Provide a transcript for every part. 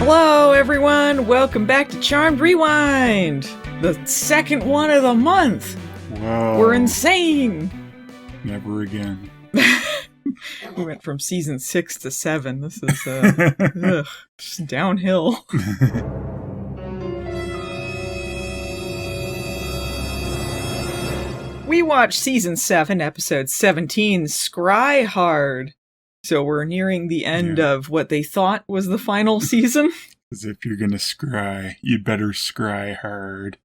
Hello, everyone. Welcome back to Charmed Rewind, the second one of the month. Whoa. We're insane. Never again. We went from season 6 to 7. This is just downhill. We watched season 7, episode 17, Scry Hard. So we're nearing the end of what they thought was the final season. As if you're gonna scry, you better scry hard.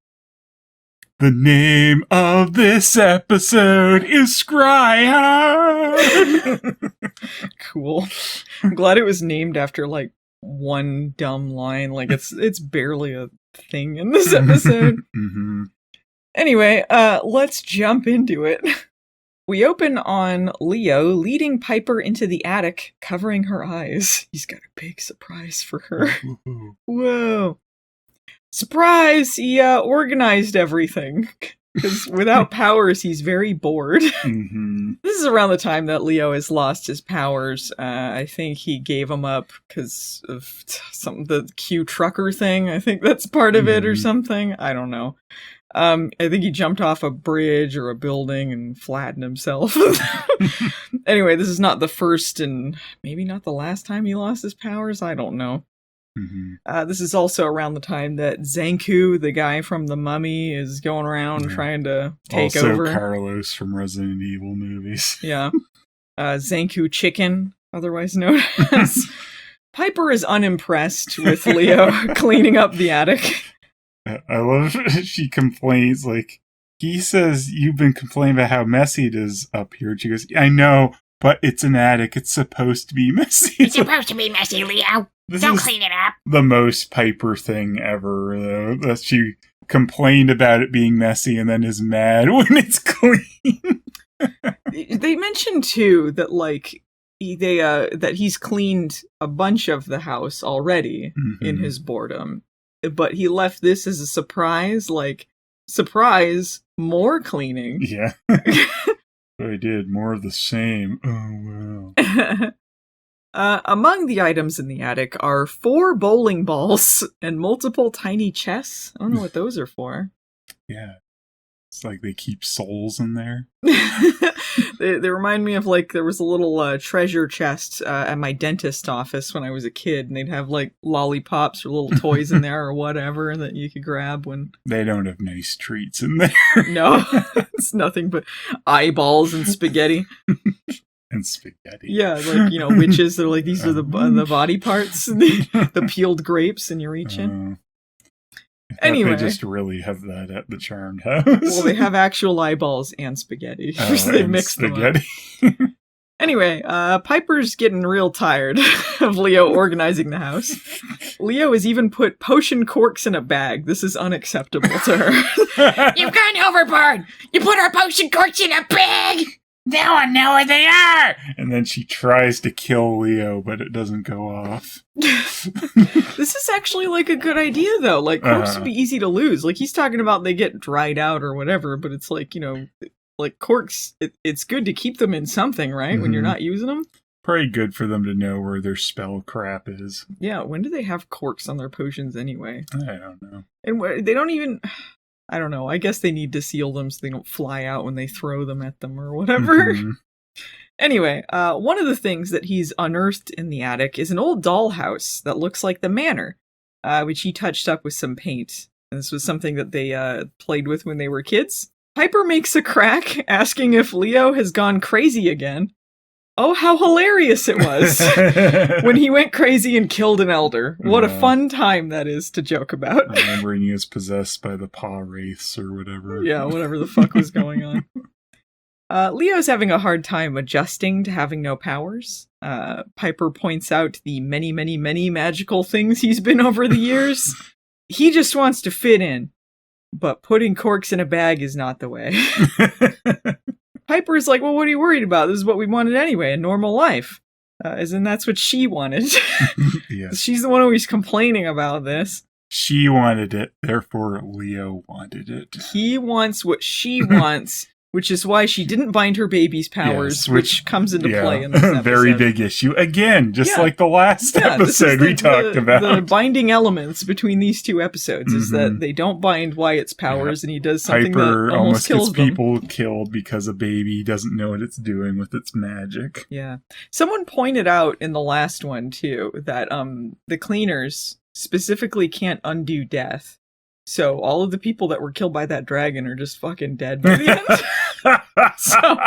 The name of this episode is Scry Hard! Cool. I'm glad it was named after, like, one dumb line. Like, it's barely a thing in this episode. Mm-hmm. Anyway, let's jump into it. We open on Leo leading Piper into the attic, covering her eyes. He's got a big surprise for her. Whoa. Surprise! He organized everything. Because without powers, he's very bored. Mm-hmm. This is around the time that Leo has lost his powers. I think he gave them up because of the Q trucker thing. I think that's part of it or something. I don't know. I think he jumped off a bridge or a building and flattened himself. Anyway, this is not the first and maybe not the last time he lost his powers. I don't know. Mm-hmm. This is also around the time that Zankou, the guy from The Mummy, is going around trying to take over. Also Carlos from Resident Evil movies. Yeah. Zankou Chicken, otherwise known as. Piper is unimpressed with Leo cleaning up the attic. I love she complains, like, he says, you've been complaining about how messy it is up here. And she goes, I know, but it's an attic. It's supposed to be messy. It's supposed to be messy, Leo. Don't clean it up. The most Piper thing ever, though. That she complained about it being messy and then is mad when it's clean. They mentioned, too, that, like, that he's cleaned a bunch of the house already in his boredom. But he left this as a surprise, like, surprise, more cleaning. Yeah. I did more of the same. Oh, wow. Among the items in the attic are 4 bowling balls and multiple tiny chests. I don't know what those are for. Yeah. It's like they keep souls in there. They remind me of, like, there was a little treasure chest at my dentist office when I was a kid, and they'd have, like, lollipops or little toys in there or whatever that you could grab when... They don't have nice treats in there. No, it's nothing but eyeballs and spaghetti. And spaghetti. Yeah, like, you know, witches, they're like, these are the body parts, the peeled grapes, and you reach in. Anyway. They just really have that at the Charmed house. Well, they have actual eyeballs and spaghetti. They mix spaghetti. Them up. Anyway, Piper's getting real tired of Leo organizing the house. Leo has even put potion corks in a bag. This is unacceptable to her. You've gone overboard! You put our potion corks in a bag! Now I know where they are! And then she tries to kill Leo, but it doesn't go off. This is actually, like, a good idea, though. Like, corks would be easy to lose. Like, he's talking about they get dried out or whatever, but it's like, you know, like, corks, it's good to keep them in something, right? When you're not using them. Probably good for them to know where their spell crap is. Yeah, when do they have corks on their potions anyway? I don't know. And they don't even... I don't know. I guess they need to seal them so they don't fly out when they throw them at them or whatever. Anyway, one of the things that he's unearthed in the attic is an old dollhouse that looks like the manor, which he touched up with some paint. And this was something that they played with when they were kids. Piper makes a crack, asking if Leo has gone crazy again. Oh, how hilarious it was when he went crazy and killed an elder. What a fun time that is to joke about. I remember he was possessed by the paw wraiths or whatever. Yeah, whatever the fuck was going on. Leo's having a hard time adjusting to having no powers. Piper points out the many, many, many magical things he's been over the years. He just wants to fit in, but putting corks in a bag is not the way. Piper's like, well, what are you worried about? This is what we wanted anyway, a normal life. As in, that's what she wanted. Yes. She's the one always complaining about this. She wanted it, therefore Leo wanted it. He wants what she wants, which is why she didn't bind her baby's powers, Yes, which comes into play in this episode. Very big issue. Again, just like the last episode we talked about. The binding elements between these two episodes is that they don't bind Wyatt's powers, and he does something Piper that almost kills gets people killed because a baby doesn't know what it's doing with its magic. Yeah. Someone pointed out in the last one, too, that the cleaners specifically can't undo death. So all of the people that were killed by that dragon are just fucking dead by the end. So,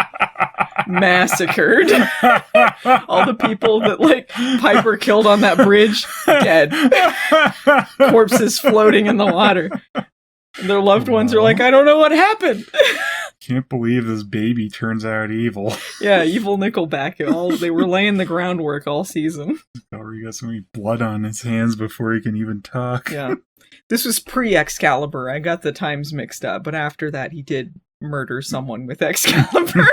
massacred. All the people that, like, Piper killed on that bridge, dead. Corpses floating in the water. And their loved ones are like, I don't know what happened. Can't believe this baby turns out evil. Yeah, evil Nickelback. They were laying the groundwork all season. He got so many blood on his hands before he can even talk. Yeah. This was pre-Excalibur. I got the times mixed up, but after that he did murder someone with Excalibur.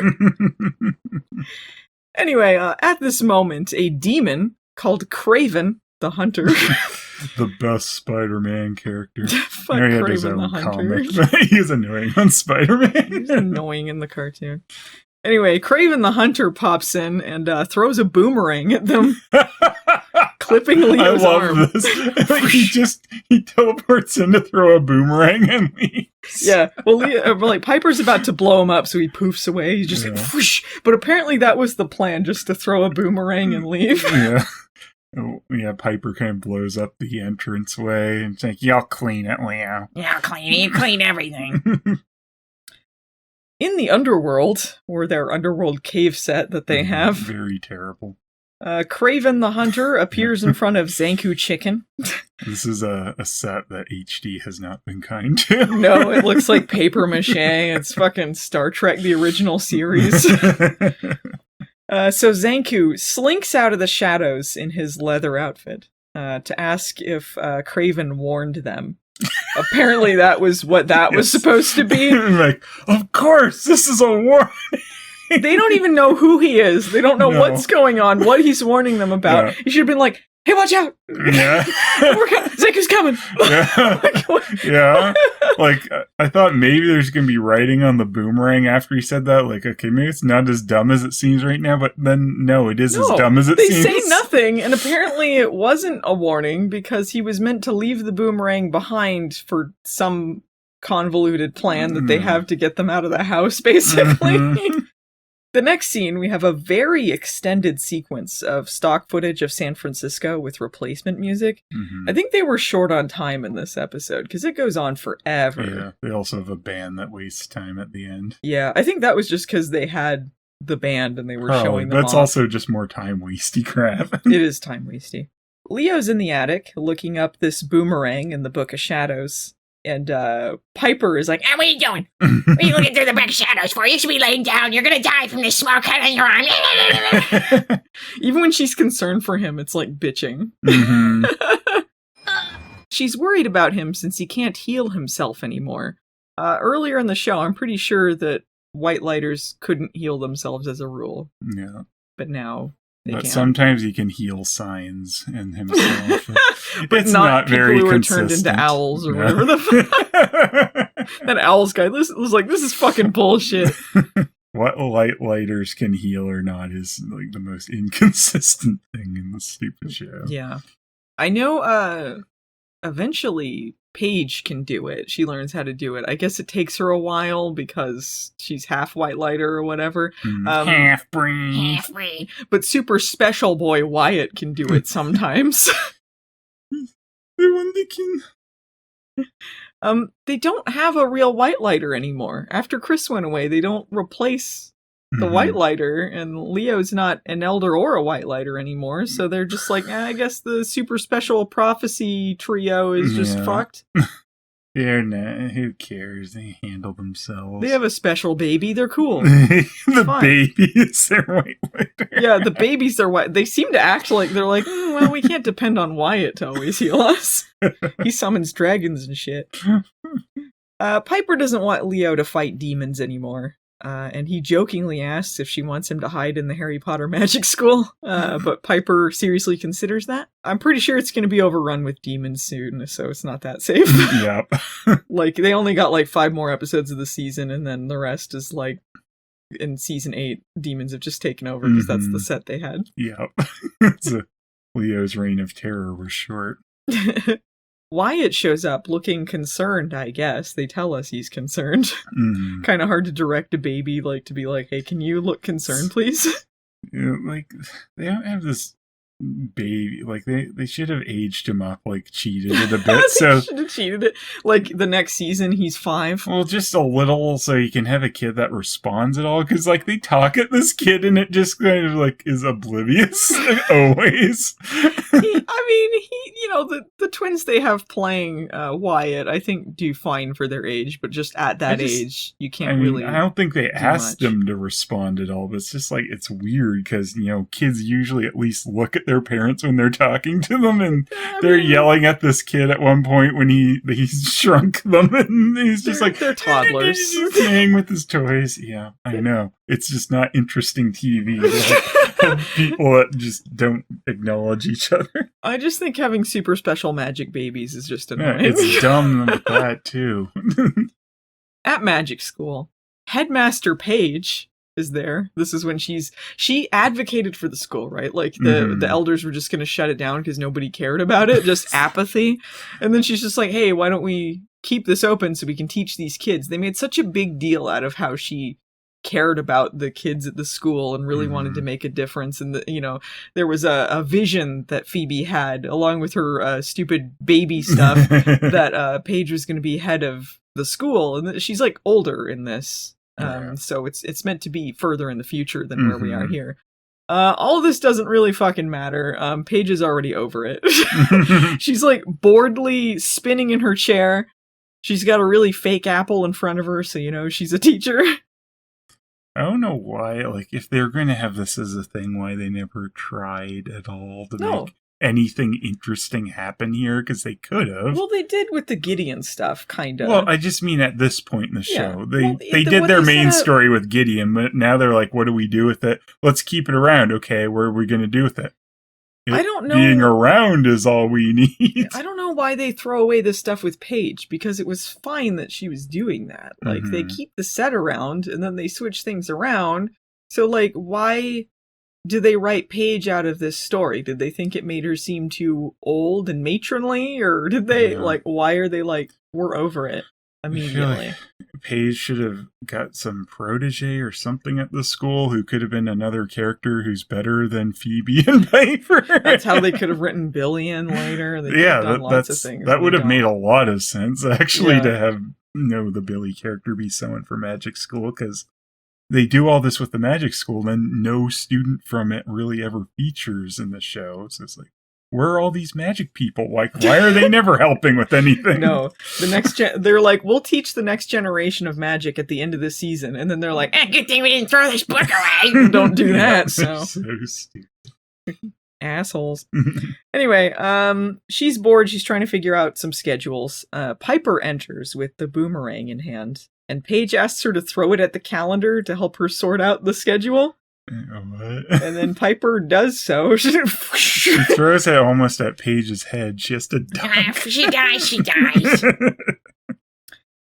Anyway, at this moment, a demon called Craven the Hunter. The best Spider-Man character. Fuck Craven the Hunter. He's annoying on Spider-Man. He's annoying in the cartoon. Anyway, Craven the Hunter pops in and throws a boomerang at them, clipping Leo's arm. I love this. he teleports in to throw a boomerang and leaves. Yeah, well, Piper's about to blow him up, so he poofs away. He's just like, whoosh. But apparently that was the plan, just to throw a boomerang and leave. Yeah. Oh, yeah, Piper kind of blows up the entranceway and it's like, y'all clean it, Leo. Yeah, you clean everything. In the underworld, or their underworld cave set that they have. Very terrible. Craven the Hunter appears in front of Zankou Chicken. This is a set that HD has not been kind to. No, it looks like paper mache. It's fucking Star Trek, the original series. So Zankou slinks out of the shadows in his leather outfit to ask if Craven warned them. Apparently that was what that was supposed to be. Like, of course, this is a warning. They don't even know who he is. They don't know what's going on, what he's warning them about. Yeah. He should have been like, hey, watch out! Yeah. Zankou's coming! Yeah. Like, I thought maybe there's going to be writing on the boomerang after he said that. Like, okay, maybe it's not as dumb as it seems right now, but then, no, it is as dumb as it seems. They say nothing, and apparently it wasn't a warning because he was meant to leave the boomerang behind for some convoluted plan that they have to get them out of the house, basically. The next scene, we have a very extended sequence of stock footage of San Francisco with replacement music. I think they were short on time in this episode, because it goes on forever. Yeah, they also have a band that wastes time at the end. Yeah, I think that was just because they had the band and they were showing them that's off. Also just more time-wasty crap. It is time-wasty. Leo's in the attic, looking up this boomerang in the Book of Shadows. And Piper is like, what are you doing? What are you looking through the back shadows for? You should be laying down. You're going to die from the smoke out of your arm. Even when she's concerned for him, it's like bitching. She's worried about him since he can't heal himself anymore. Earlier in the show, I'm pretty sure that white lighters couldn't heal themselves as a rule. Yeah. But now they can. Sometimes he can heal signs and himself. But it's not people very who consistent. are turned into owls or whatever the fuck. That owls guy was like, this is fucking bullshit. What lighters can heal or not is like the most inconsistent thing in the stupid show. Yeah. I know eventually Paige can do it. She learns how to do it. I guess it takes her a while because she's half white lighter or whatever. Half-breed. But super special boy Wyatt can do it sometimes. The one that can... They don't have a real white lighter anymore. After Chris went away, they don't replace the white lighter, and Leo's not an elder or a white lighter anymore, so they're just like, I guess the super special prophecy trio is just fucked. They're not. Who cares? They handle themselves. They have a special baby. They're cool. The baby is their white lighter. Yeah, the babies, they're white. They seem to act like they're like, well, we can't depend on Wyatt to always heal us. He summons dragons and shit. Piper doesn't want Leo to fight demons anymore. And he jokingly asks if she wants him to hide in the Harry Potter magic school. But Piper seriously considers that. I'm pretty sure it's going to be overrun with demons soon, so it's not that safe. Yep. Like, they only got like 5 more episodes of the season, and then the rest is like in season 8, demons have just taken over because that's the set they had. Yep. Leo's reign of terror was short. Wyatt shows up looking concerned, I guess. They tell us he's concerned. Kind of hard to direct a baby, like, to be like, hey, can you look concerned, please? Like, they don't have this baby. Like, they should have aged him up, like, cheated it a bit. So should have cheated it. Like, the next season, he's 5. Well, just a little, so you can have a kid that responds at all. Because, like, they talk at this kid, and it just kind of, like, is oblivious, always. The twins they have playing Wyatt, I think, do fine for their age, but just at that age, you can't really. I don't think they asked them to respond at all, but it's just like, it's weird because, kids usually at least look at their parents when they're talking to them, and they're yelling at this kid at one point when he's shrunk them, and he's just like, they're toddlers playing with his toys. Yeah, I know. It's just not interesting TV. People that just don't acknowledge each other. I just think having super special magic babies is just annoying. Yeah, it's dumb with that too. At magic school, Headmaster Paige is there. This is when she advocated for the school, right? Like the elders were just going to shut it down because nobody cared about it, just apathy. And then she's just like, hey, why don't we keep this open so we can teach these kids? They made such a big deal out of how she cared about the kids at the school and really wanted to make a difference. And there was a vision that Phoebe had, along with her stupid baby stuff, that Paige was going to be head of the school. And she's like older in this, so it's meant to be further in the future than where we are here. All this doesn't really fucking matter. Paige is already over it. She's like boredly spinning in her chair. She's got a really fake apple in front of her, so she's a teacher. I don't know why, like, if they're going to have this as a thing, why they never tried at all to make anything interesting happen here, because they could have. Well, they did with the Gideon stuff, kind of. Well, I just mean at this point in the show. They did their main story with Gideon, but now they're like, what do we do with it? Let's keep it around. Okay, what are we going to do with it? I don't know. Being around is all we need. I don't know why they throw away this stuff with Paige, because it was fine that she was doing that. Like, they keep the set around, and then they switch things around. So, like, why do they write Paige out of this story? Did they think it made her seem too old and matronly? Or did they, why are they like, we're over it immediately? Paige should have got some protege or something at the school who could have been another character who's better than Phoebe and Piper. That's how they could have written Billy in later. They could have done lots of things. That would have made a lot of sense, actually, to have the Billy character be someone for magic school, because they do all this with the magic school, then no student from it really ever features in the show. So it's like, where are all these magic people? Like, why are they never helping with anything? No, the next they're like, we'll teach the next generation of magic at the end of the season, and then they're like, good thing we didn't throw this book away. Don't do that. So stupid. Assholes. Anyway, she's bored. She's trying to figure out some schedules. Piper enters with the boomerang in hand, and Paige asks her to throw it at the calendar to help her sort out the schedule. What? And then Piper does so. She throws it almost at Paige's head. She has to die. She dies.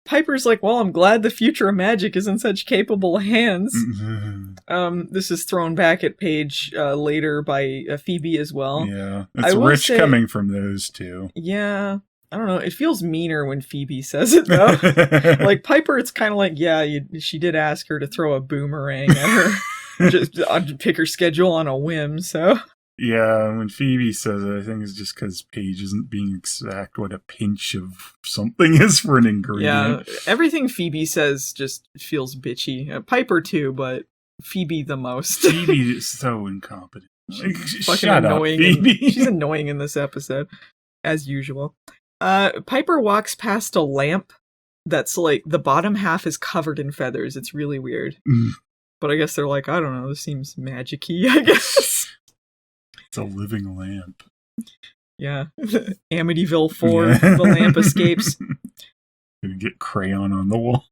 Piper's like, well, I'm glad the future of magic is in such capable hands. This is thrown back at Paige later by Phoebe as well. Yeah, it's rich coming from those two. Yeah. I don't know. It feels meaner when Phoebe says it, though. Like, Piper, it's kind of like, she did ask her to throw a boomerang at her. Just pick her schedule on a whim, so. Yeah, when Phoebe says it, I think it's just because Paige isn't being exact what a pinch of something is for an ingredient. Yeah, everything Phoebe says just feels bitchy. Piper, too, but Phoebe the most. Phoebe is so incompetent. She's fucking annoying. Phoebe. She's annoying in this episode, as usual. Piper walks past a lamp that's like, the bottom half is covered in feathers. It's really weird. But I guess they're like, I don't know, this seems magic-y, I guess. It's a living lamp. Yeah. Amityville 4, the lamp escapes. Gonna get crayon on the wall.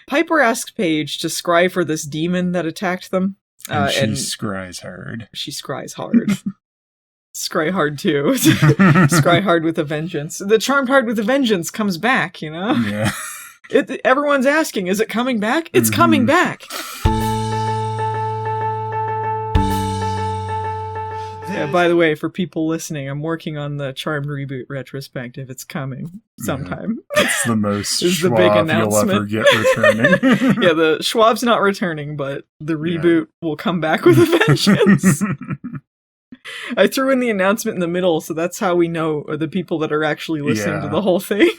Piper asks Paige to scry for this demon that attacked them. And she scries hard. She scries hard. Scry hard, too. Scry hard with a vengeance. The charmed heart with a vengeance comes back, Yeah. Everyone's asking, is it coming back? It's coming back. Yeah, by the way, for people listening, I'm working on the Charmed reboot retrospective. It's coming sometime. It's the most It's the Schwab big you'll announcement. ever get returning. Yeah, the Schwab's not returning, but the reboot will come back with a vengeance. I threw in the announcement in the middle, so that's how we know the people that are actually listening to the whole thing.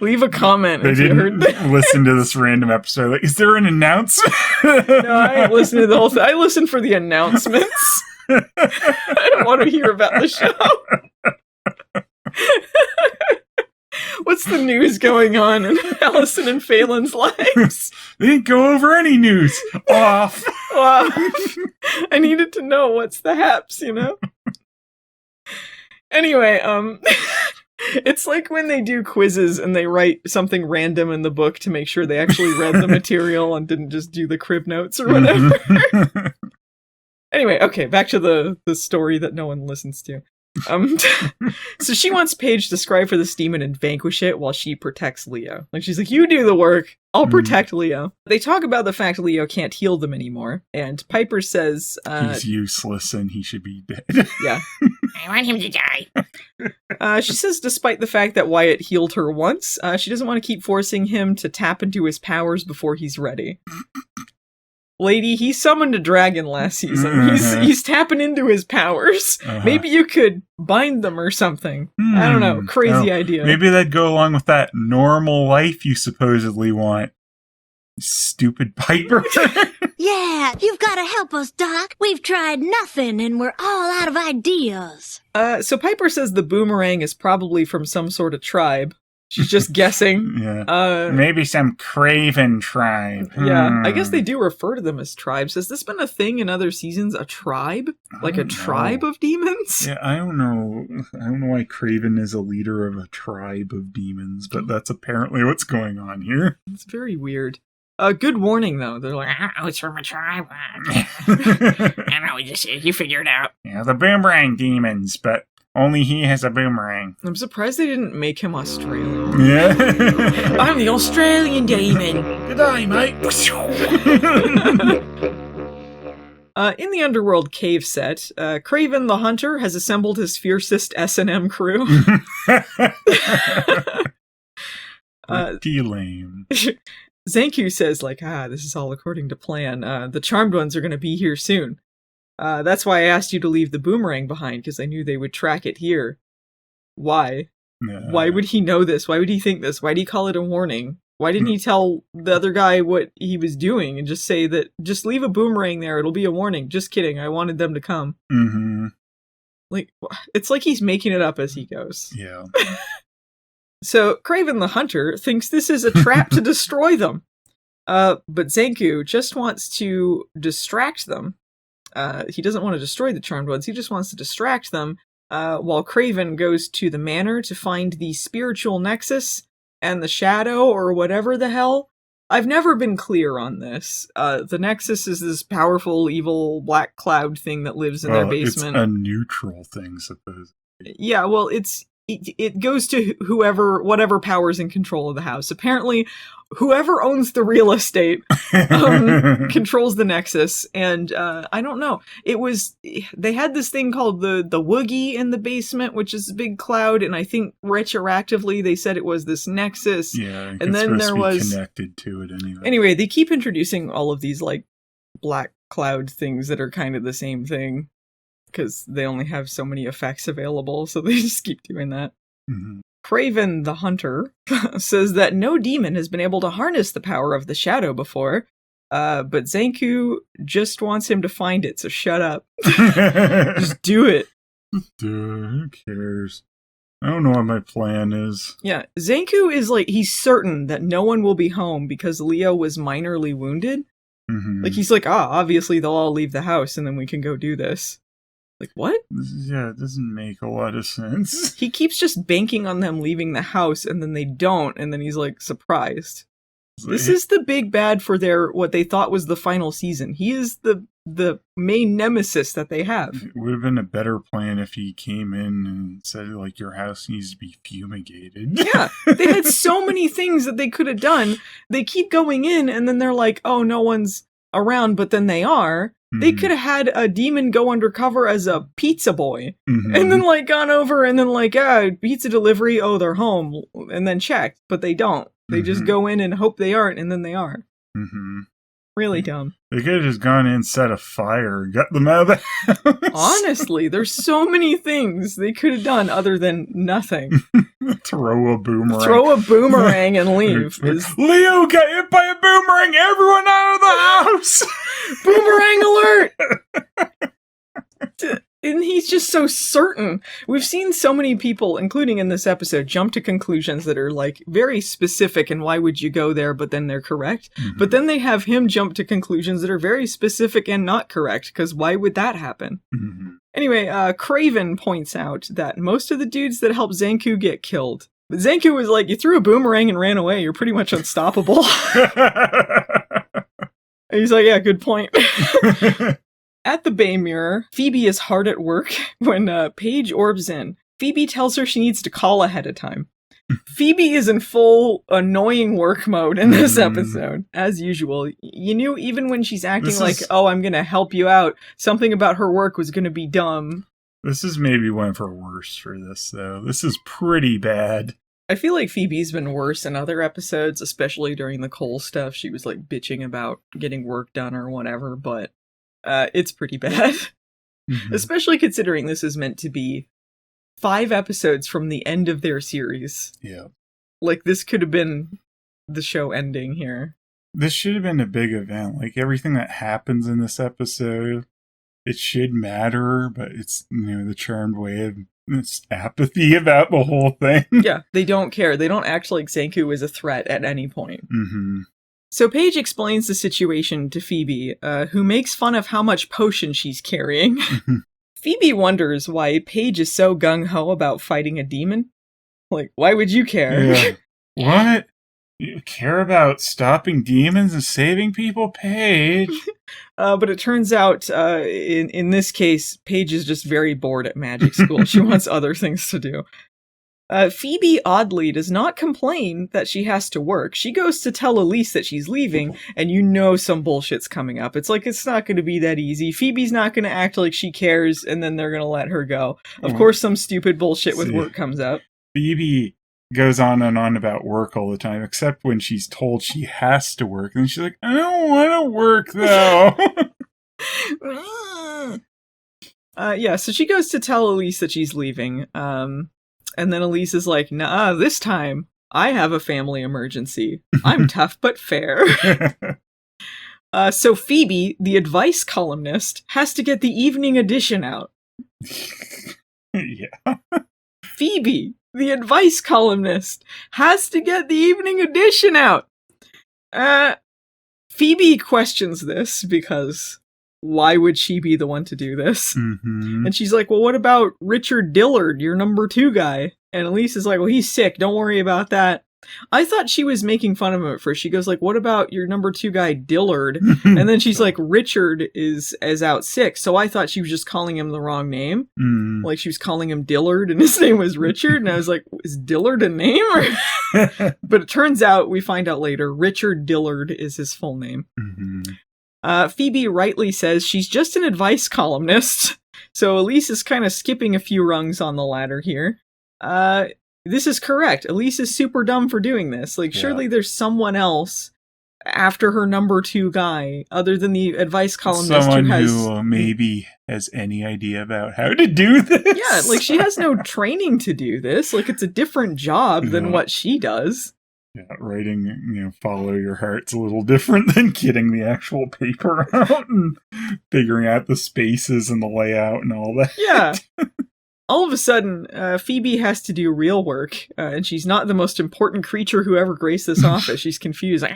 Leave a comment if you heard that. Listen to this random episode. Like, is there an announcement? No, I ain't listening to the whole thing. I listen for the announcements. I don't want to hear about the show. What's the news going on in Allison and Phelan's lives? They didn't go over any news. Off. I needed to know what's the haps, you know? Anyway, it's like when they do quizzes and they write something random in the book to make sure they actually read the material and didn't just do the crib notes or whatever. Anyway, okay, back to the story that no one listens to. So she wants Paige to scry for this demon and vanquish it while she protects Leo. Like, she's like, you do the work, I'll protect Leo. They talk about the fact Leo can't heal them anymore, and Piper says... he's useless and he should be dead. Yeah. I want him to die. She says despite the fact that Wyatt healed her once, she doesn't want to keep forcing him to tap into his powers before he's ready. Lady, he summoned a dragon last season. He's tapping into his powers. Maybe you could bind them or something. I don't know. Crazy idea. Maybe that'd go along with that normal life you supposedly want. Stupid Piper. Yeah, you've got to help us, Doc. We've tried nothing and we're all out of ideas. So Piper says the boomerang is probably from some sort of tribe. She's just guessing. Yeah. Maybe some Craven tribe. Yeah, I guess they do refer to them as tribes. Has this been a thing in other seasons? A tribe? Like a tribe of demons? Yeah, I don't know. I don't know why Craven is a leader of a tribe of demons, but that's apparently what's going on here. It's very weird. Good warning, though. They're like, Oh, it's from a tribe. I don't know, you figure it out. Yeah, the boomerang demons, but only he has a boomerang. I'm surprised they didn't make him Australian. Yeah. I'm the Australian demon. Good day, mate. In the Underworld cave set, Craven the Hunter has assembled his fiercest S&M crew. Pretty lame. Zankou says, like, this is all according to plan. The Charmed Ones are going to be here soon. That's why I asked you to leave the boomerang behind, because I knew they would track it here. Why? Why would he know this? Why would he think this? Why did he call it a warning? Why didn't he tell the other guy what he was doing and just say that, just leave a boomerang there, it'll be a warning. Just kidding, I wanted them to come. Mm-hmm. Like, it's like he's making it up as he goes. Yeah. So, Craven the Hunter thinks this is a trap to destroy them. But Zankou just wants to distract them. He doesn't want to destroy the Charmed Ones, he just wants to distract them, while Craven goes to the manor to find the spiritual nexus and the shadow, or whatever the hell. I've never been clear on this. The nexus is this powerful, evil, black cloud thing that lives in their basement. It's a neutral thing, suppose. Yeah, well, it goes to whatever power's in control of the house. Apparently, whoever owns the real estate controls the nexus, and I don't know. They had this thing called the Woogie in the basement, which is a big cloud, and I think retroactively they said it was this nexus. Yeah, and then there was connected to it anyway. Anyway, they keep introducing all of these like black cloud things that are kind of the same thing, because they only have so many effects available, so they just keep doing that. Mm-hmm. Craven the Hunter says that no demon has been able to harness the power of the shadow before, but Zankou just wants him to find it, so shut up. Just do it. Who cares? I don't know what my plan is. Yeah, Zankou is like, he's certain that no one will be home because Leo was minorly wounded. Mm-hmm. Like, he's like, obviously they'll all leave the house and then we can go do this. Like, what? Yeah, it doesn't make a lot of sense. He keeps just banking on them leaving the house, and then they don't, and then he's, like, surprised. This is the big bad for what they thought was the final season. He is the the main nemesis that they have. It would have been a better plan if he came in and said, like, your house needs to be fumigated. Yeah, they had so many things that they could have done. They keep going in, and then they're like, oh, no one's around, but then they are. They could have had a demon go undercover as a pizza boy, and then, like, gone over and then, like, pizza delivery, oh, they're home, and then checked, but they don't. They just go in and hope they aren't, and then they are. Really dumb. They could have just gone in, set a fire, and got them out of the house. Honestly, there's so many things they could have done other than nothing. Throw a boomerang. Throw a boomerang and leave. Leo got hit by a boomerang! Everyone out of the house! Boomerang alert! And he's just so certain. We've seen so many people, including in this episode, jump to conclusions that are, like, very specific and why would you go there, but then they're correct. But then they have him jump to conclusions that are very specific and not correct, because why would that happen? Anyway, Craven points out that most of the dudes that help Zankou get killed. But Zankou was like, you threw a boomerang and ran away, you're pretty much unstoppable. And he's like, yeah, good point. At the Bay Mirror, Phoebe is hard at work when Paige orbs in. Phoebe tells her she needs to call ahead of time. Phoebe is in full annoying work mode in this episode, as usual. You knew even when she's acting oh, I'm going to help you out, something about her work was going to be dumb. This is maybe one of her worst for this, though. This is pretty bad. I feel like Phoebe's been worse in other episodes, especially during the Cole stuff. She was, like, bitching about getting work done or whatever, but it's pretty bad. Especially considering this is meant to be 5 episodes from the end of their series. Yeah. Like, this could have been the show ending here. This should have been a big event. Like, everything that happens in this episode, it should matter, but it's, the charmed way of it's apathy about the whole thing. Yeah, they don't care. They don't act like Zankou is a threat at any point. So Paige explains the situation to Phoebe, who makes fun of how much potion she's carrying. Phoebe wonders why Paige is so gung-ho about fighting a demon. Like, why would you care? Yeah. What? You care about stopping demons and saving people, Paige? But it turns out, in this case, Paige is just very bored at magic school. She wants other things to do. Phoebe, oddly, does not complain that she has to work. She goes to tell Elise that she's leaving, and some bullshit's coming up. It's like, it's not going to be that easy. Phoebe's not going to act like she cares, and then they're going to let her go. Of course, some stupid bullshit with work comes up. Phoebe goes on and on about work all the time, except when she's told she has to work. And she's like, I don't want to work, though. Yeah, so she goes to tell Elise that she's leaving, and then Elise is like, nah, this time, I have a family emergency. I'm tough but fair. So Phoebe, the advice columnist, has to get the evening edition out. Yeah. Phoebe, the advice columnist, has to get the evening edition out. Phoebe questions this because why would she be the one to do this? And she's like, well, what about Richard Dillard, your number 2 guy? And Elise is like, well, he's sick. Don't worry about that. I thought she was making fun of him at first. She goes like, what about your number 2 guy, Dillard? And then she's like, Richard is out sick. So I thought she was just calling him the wrong name. Like she was calling him Dillard and his name was Richard. And I was like, is Dillard a name? But it turns out, we find out later, Richard Dillard is his full name. Phoebe rightly says she's just an advice columnist. So Elise is kind of skipping a few rungs on the ladder here. This is correct. Elise is super dumb for doing this. Like, surely there's someone else after her number 2 guy, other than the advice columnist someone who maybe has any idea about how to do this. Yeah, like, she has no training to do this. Like, it's a different job than what she does. Yeah, writing, follow your heart's a little different than getting the actual paper out and figuring out the spaces and the layout and all that. Yeah. All of a sudden, Phoebe has to do real work, and she's not the most important creature who ever graced this office. She's confused, like,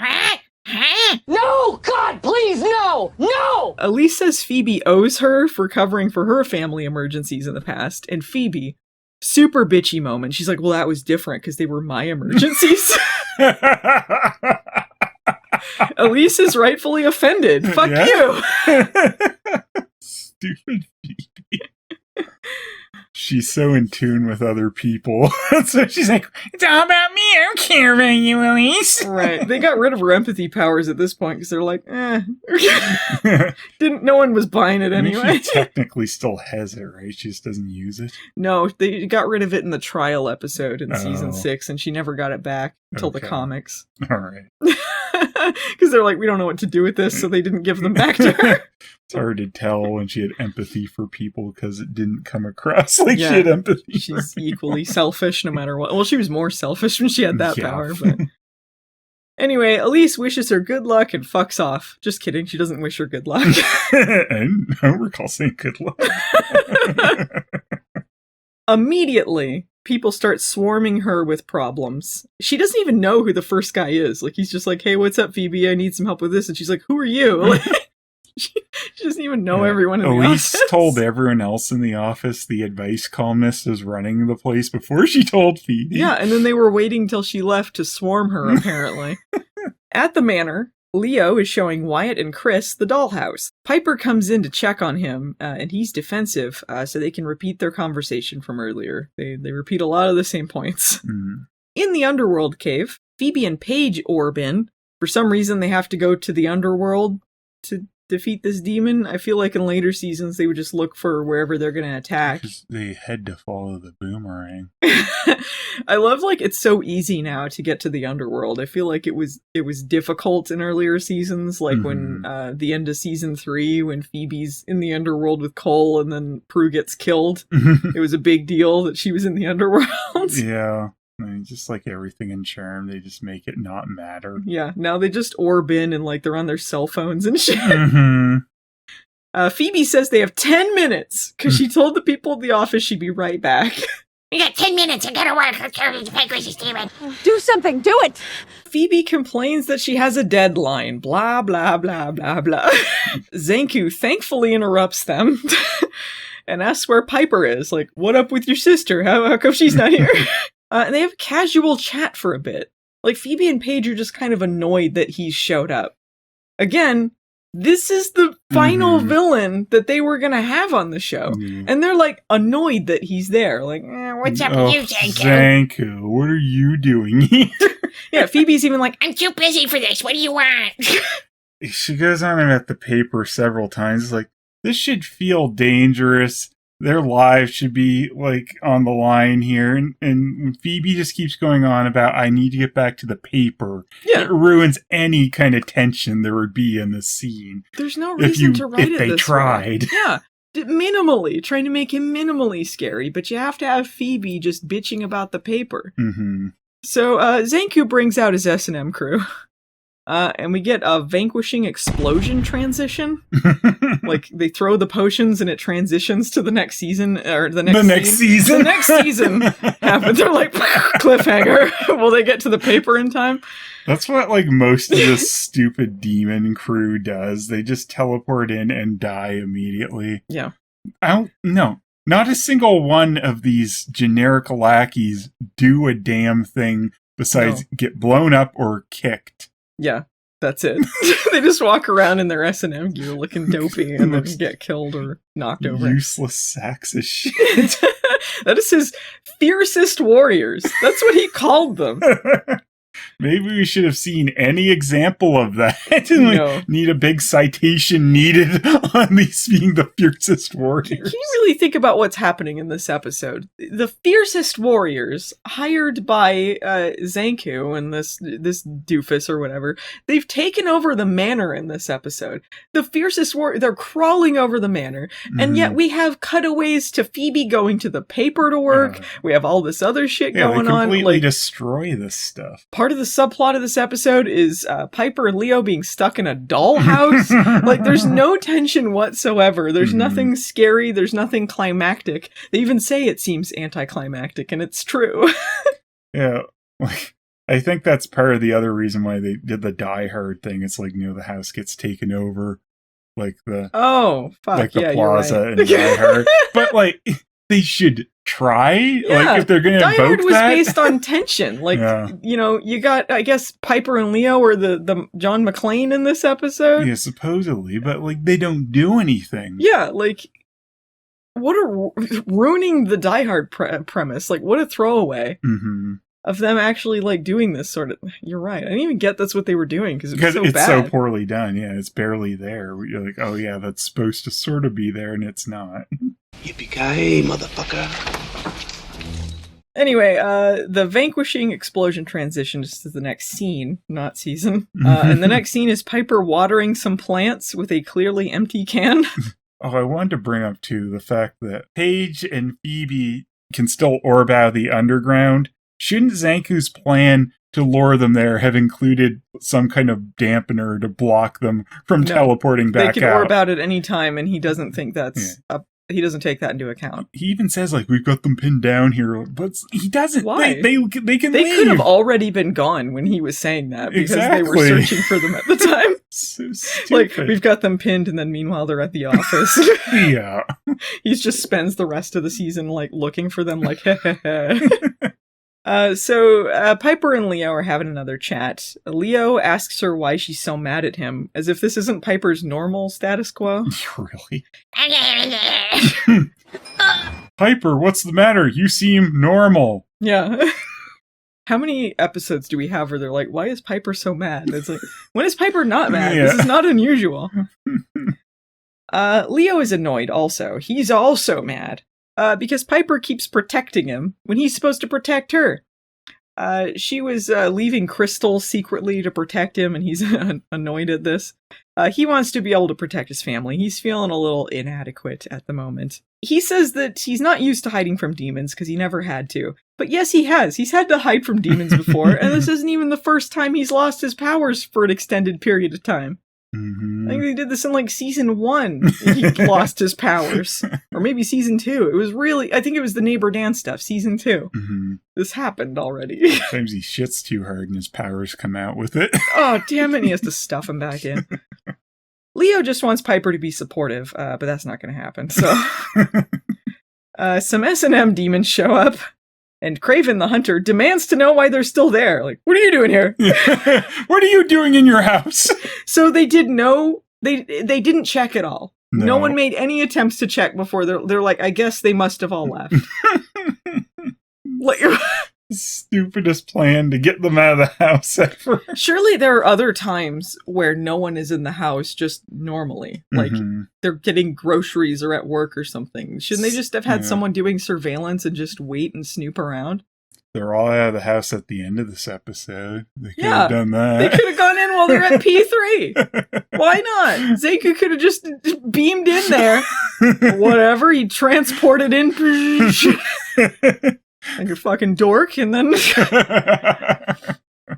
No! God, please, no! No! Elise says Phoebe owes her for covering for her family emergencies in the past, and Phoebe, super bitchy moment, she's like, well, that was different because they were my emergencies. Elise is rightfully offended. Fuck you. Stupid Phoebe. She's so in tune with other people. So she's like, it's all about me. I don't care about you, Elise. Right. They got rid of her empathy powers at this point because they're like, no one was buying it anyway. She technically still has it, right? She just doesn't use it. No, they got rid of it in the trial episode in season 6, and she never got it back until the comics. All right. Because they're like, we don't know what to do with this, so they didn't give them back to her. It's hard to tell when she had empathy for people because it didn't come across like she had empathy. She's equally selfish no matter what. Well, she was more selfish when she had that power. But anyway, Elise wishes her good luck and fucks off. Just kidding. She doesn't wish her good luck. I don't recall saying good luck. Immediately, people start swarming her with problems. She doesn't even know who the first guy is. Like, he's just like, hey, what's up, Phoebe? I need some help with this. And she's like, who are you? Like, she doesn't even know everyone in the office. Elise told everyone else in the office the advice columnist is running the place before she told Phoebe. Yeah, and then they were waiting till she left to swarm her, apparently. At the manor, Leo is showing Wyatt and Chris the dollhouse. Piper comes in to check on him, and he's defensive, so they can repeat their conversation from earlier. They repeat a lot of the same points. Mm. In the underworld cave, Phoebe and Paige orb in. For some reason, they have to go to the underworld to defeat this demon. I feel like in later seasons, they would just look for wherever they're going to attack. They had to follow the boomerang. I love, like, it's so easy now to get to the underworld. I feel like it was difficult in earlier seasons, like when the end of season 3, when Phoebe's in the underworld with Cole and then Prue gets killed. It was a big deal that she was in the underworld. Yeah. I mean, just like everything in Charm, they just make it not matter. Yeah, now they just orb in and, like, they're on their cell phones and shit. Phoebe says they have 10 minutes because she told the people at the office she'd be right back. We got 10 minutes. I gotta work. Let's go to the Pregler demon. Do something. Do it. Phoebe complains that she has a deadline. Blah, blah, blah, blah, blah. Zankou thankfully interrupts them and asks where Piper is. Like, what up with your sister? How come she's not here? And they have casual chat for a bit. Like, Phoebe and Paige are just kind of annoyed that he showed up. Again, this is the final villain that they were going to have on the show. And they're, like, annoyed that he's there. Like, what's up with you, Zankou? Zankou, what are you doing here? Yeah, Phoebe's even like, I'm too busy for this. What do you want? She goes on about the paper several times. It's like, this should feel dangerous. Their lives should be, like, on the line here. And Phoebe just keeps going on about, I need to get back to the paper. Yeah. It ruins any kind of tension there would be in the scene. There's no reason to write it if they this tried. way. Yeah. Minimally, trying to make him minimally scary, but you have to have Phoebe just bitching about the paper. So, Zankou brings out his S&M crew. And we get a vanquishing explosion transition. Like, they throw the potions and it transitions to the next season, or the next season. The next season happens. They're like, cliffhanger. Will they get to the paper in time? That's what, like, most of this stupid demon crew does. They just teleport in and die immediately. Yeah. No. Not a single one of these generic lackeys do a damn thing besides get blown up or kicked. Yeah, that's it. They just walk around in their S&M gear looking dopey and then get killed or knocked over. Useless sacks of shit. That is his fiercest warriors. That's what he called them. Maybe we should have seen any example of that. No. Need a big citation needed on these being the fiercest warriors. Can you really think about what's happening in this episode? The fiercest warriors, hired by Zankou and this doofus or whatever, they've taken over the manor in this episode. The fiercest they're crawling over the manor, and yet we have cutaways to Phoebe going to the paper to work. We have all this other shit going on. They completely destroy this stuff. Part of the subplot of this episode is Piper and Leo being stuck in a dollhouse. Like, there's no tension whatsoever. There's nothing scary. There's nothing climactic. They even say it seems anticlimactic, and it's true. Yeah, like, I think that's part of the other reason why they did the Die Hard thing. It's like, the house gets taken over, like the plaza in Die Hard. But, like, they should try. Yeah. Like, if they're going to Die Hard invoke was that. based on tension. Like, you got, I guess, Piper and Leo or the John McClane in this episode. Yeah, supposedly, but, like, they don't do anything. Yeah, like, what a ruining the Die Hard premise. Like, what a throwaway of them actually, like, doing this sort of. You're right. I didn't even get that's what they were doing because it's so bad. So poorly done. Yeah, it's barely there. You're like, oh yeah, that's supposed to sort of be there, and it's not. Yippee-ki-yay, motherfucker. Anyway, the vanquishing explosion transitions to the next scene, not season. And the next scene is Piper watering some plants with a clearly empty can. Oh, I wanted to bring up, too, the fact that Paige and Phoebe can still orb out of the underground. Shouldn't Zankou's plan to lure them there have included some kind of dampener to block them from teleporting back out? They can orb out at any time, and he doesn't think that's he doesn't take that into account. He even says, like, we've got them pinned down here, but he doesn't. Why? They can leave. They could have already been gone when he was saying that because they were searching for them at the time. So stupid. Like, we've got them pinned, and then meanwhile they're at the office. Yeah. He just spends the rest of the season, like, looking for them, like, So Piper and Leo are having another chat. Leo asks her why she's so mad at him, as if this isn't Piper's normal status quo. Really? Piper, what's the matter? You seem normal. Yeah. How many episodes do we have where they're like, why is Piper so mad? It's like, when is Piper not mad? Yeah. This is not unusual. Leo is annoyed also. He's also mad. Because Piper keeps protecting him when he's supposed to protect her. She was leaving Crystal secretly to protect him, and he's annoyed at this. He wants to be able to protect his family. He's feeling a little inadequate at the moment. He says that he's not used to hiding from demons because he never had to. But yes, he has. He's had to hide from demons before, and this isn't even the first time he's lost his powers for an extended period of time. I think they did this in, like, season 1. He lost his powers. Or maybe season 2. It was really, I think it was the Neighbor Dan stuff, season 2. This happened already. Sometimes he shits too hard and his powers come out with it. Oh, damn it, he has to stuff him back in. Leo just wants Piper to be supportive, but that's not going to happen, so. Some S&M demons show up. And Kraven the Hunter demands to know why they're still there. Like, what are you doing here? What are you doing in your house? So they they didn't check at all. No one made any attempts to check before. They're like, I guess they must have all left. Like, stupidest plan to get them out of the house ever. Surely there are other times where no one is in the house just normally. Like, they're getting groceries or at work or something. Shouldn't they just have had someone doing surveillance and just wait and snoop around? They're all out of the house at the end of this episode. They could have done that. They could have gone in while they're at P3. Why not? Zankou could have just beamed in there. Whatever, he transported in. Like a fucking dork, and then...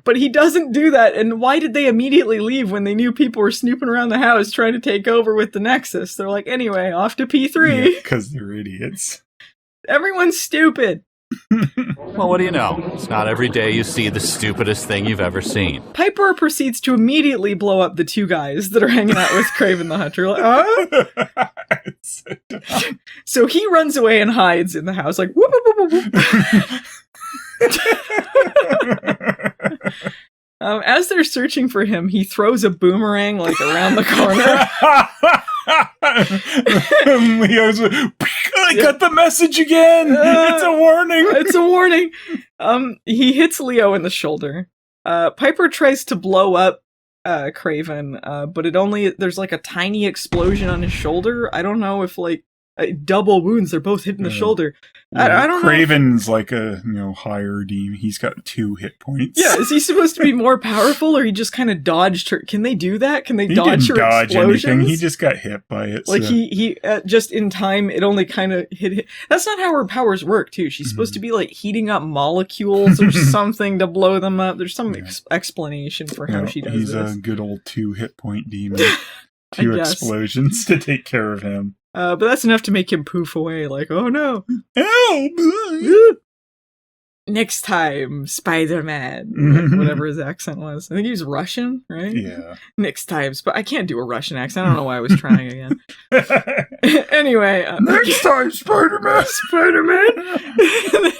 But he doesn't do that, and why did they immediately leave when they knew people were snooping around the house trying to take over with the Nexus? They're like, anyway, off to P3. Because they're idiots. Everyone's stupid. Well, what do you know? It's not every day you see the stupidest thing you've ever seen. Piper proceeds to immediately blow up the 2 guys that are hanging out with Kraven the Hunter. Like, so he runs away and hides in the house, like, whoop, whoop, whoop, whoop. As they're searching for him, he throws a boomerang, like, around the corner. Leo's I got the message again! It's a warning! It's a warning! He hits Leo in the shoulder. Piper tries to blow up Kraven, but there's like a tiny explosion on his shoulder. I don't know if, like, double wounds, they're both hitting the shoulder. I don't know. Craven's like a higher demon. He's got 2 hit points. Yeah, is he supposed to be more powerful, or he just kind of dodged her? Can they do that? Can they he dodge didn't her dodge explosions? Anything. He just got hit by it. Like, he just in time, it only kind of hit. That's not how her powers work, too. She's supposed to be, like, heating up molecules or something to blow them up. There's some explanation for how she does he's this. He's a good old 2 hit point demon. 2 explosions to take care of him. But that's enough to make him poof away, like, oh no. Help! next time, Spider-Man. Like, whatever his accent was. I think he was Russian, right? Yeah. Next time. But I can't do a Russian accent. I don't know why I was trying again. Anyway. Next time, Spider-Man! Spider-Man!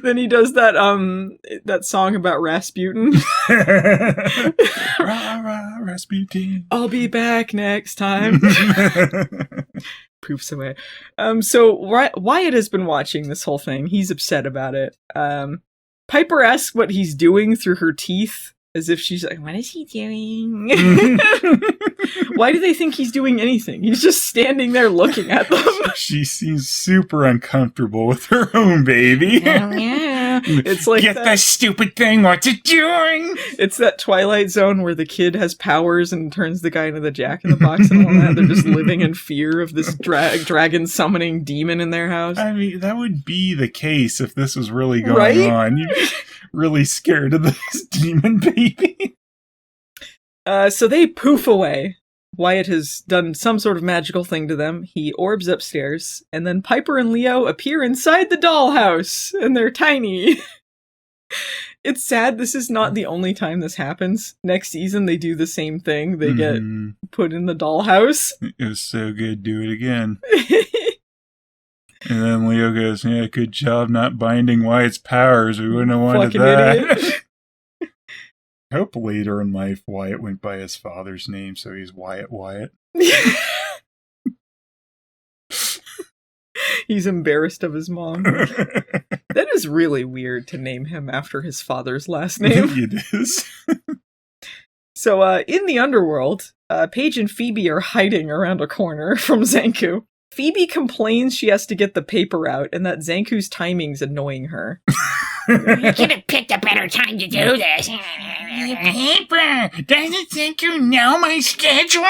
Then he does that song about Rasputin. Rasputin. I'll be back next time. Poofs away. So Wyatt has been watching this whole thing. He's upset about it. Piper asks what he's doing through her teeth, as if she's like, what is he doing? Why do they think he's doing anything? He's just standing there looking at them. She seems super uncomfortable with her own baby. Oh, yeah. It's like Get that stupid thing, what's it doing? It's that Twilight Zone where the kid has powers and turns the guy into the Jack-in-the-Box and all that. They're just living in fear of this dragon summoning demon in their house. I mean, that would be the case if this was really going on. You'd be really scared of this demon baby. So they poof away. Wyatt has done some sort of magical thing to them. He orbs upstairs, and then Piper and Leo appear inside the dollhouse, and they're tiny. It's sad this is not the only time this happens. Next season, they do the same thing. They get put in the dollhouse. It was so good, do it again. And then Leo goes, yeah, good job not binding Wyatt's powers. We wouldn't have wanted Fucking that. idiot. I hope later in life Wyatt went by his father's name, so he's Wyatt. He's embarrassed of his mom. That is really weird to name him after his father's last name. It is. So, in the underworld, Paige and Phoebe are hiding around a corner from Zankou. Phoebe complains she has to get the paper out and that Zankou's timing's annoying her. You could have picked a better time to do this. Paper! Doesn't Zankou know my schedule?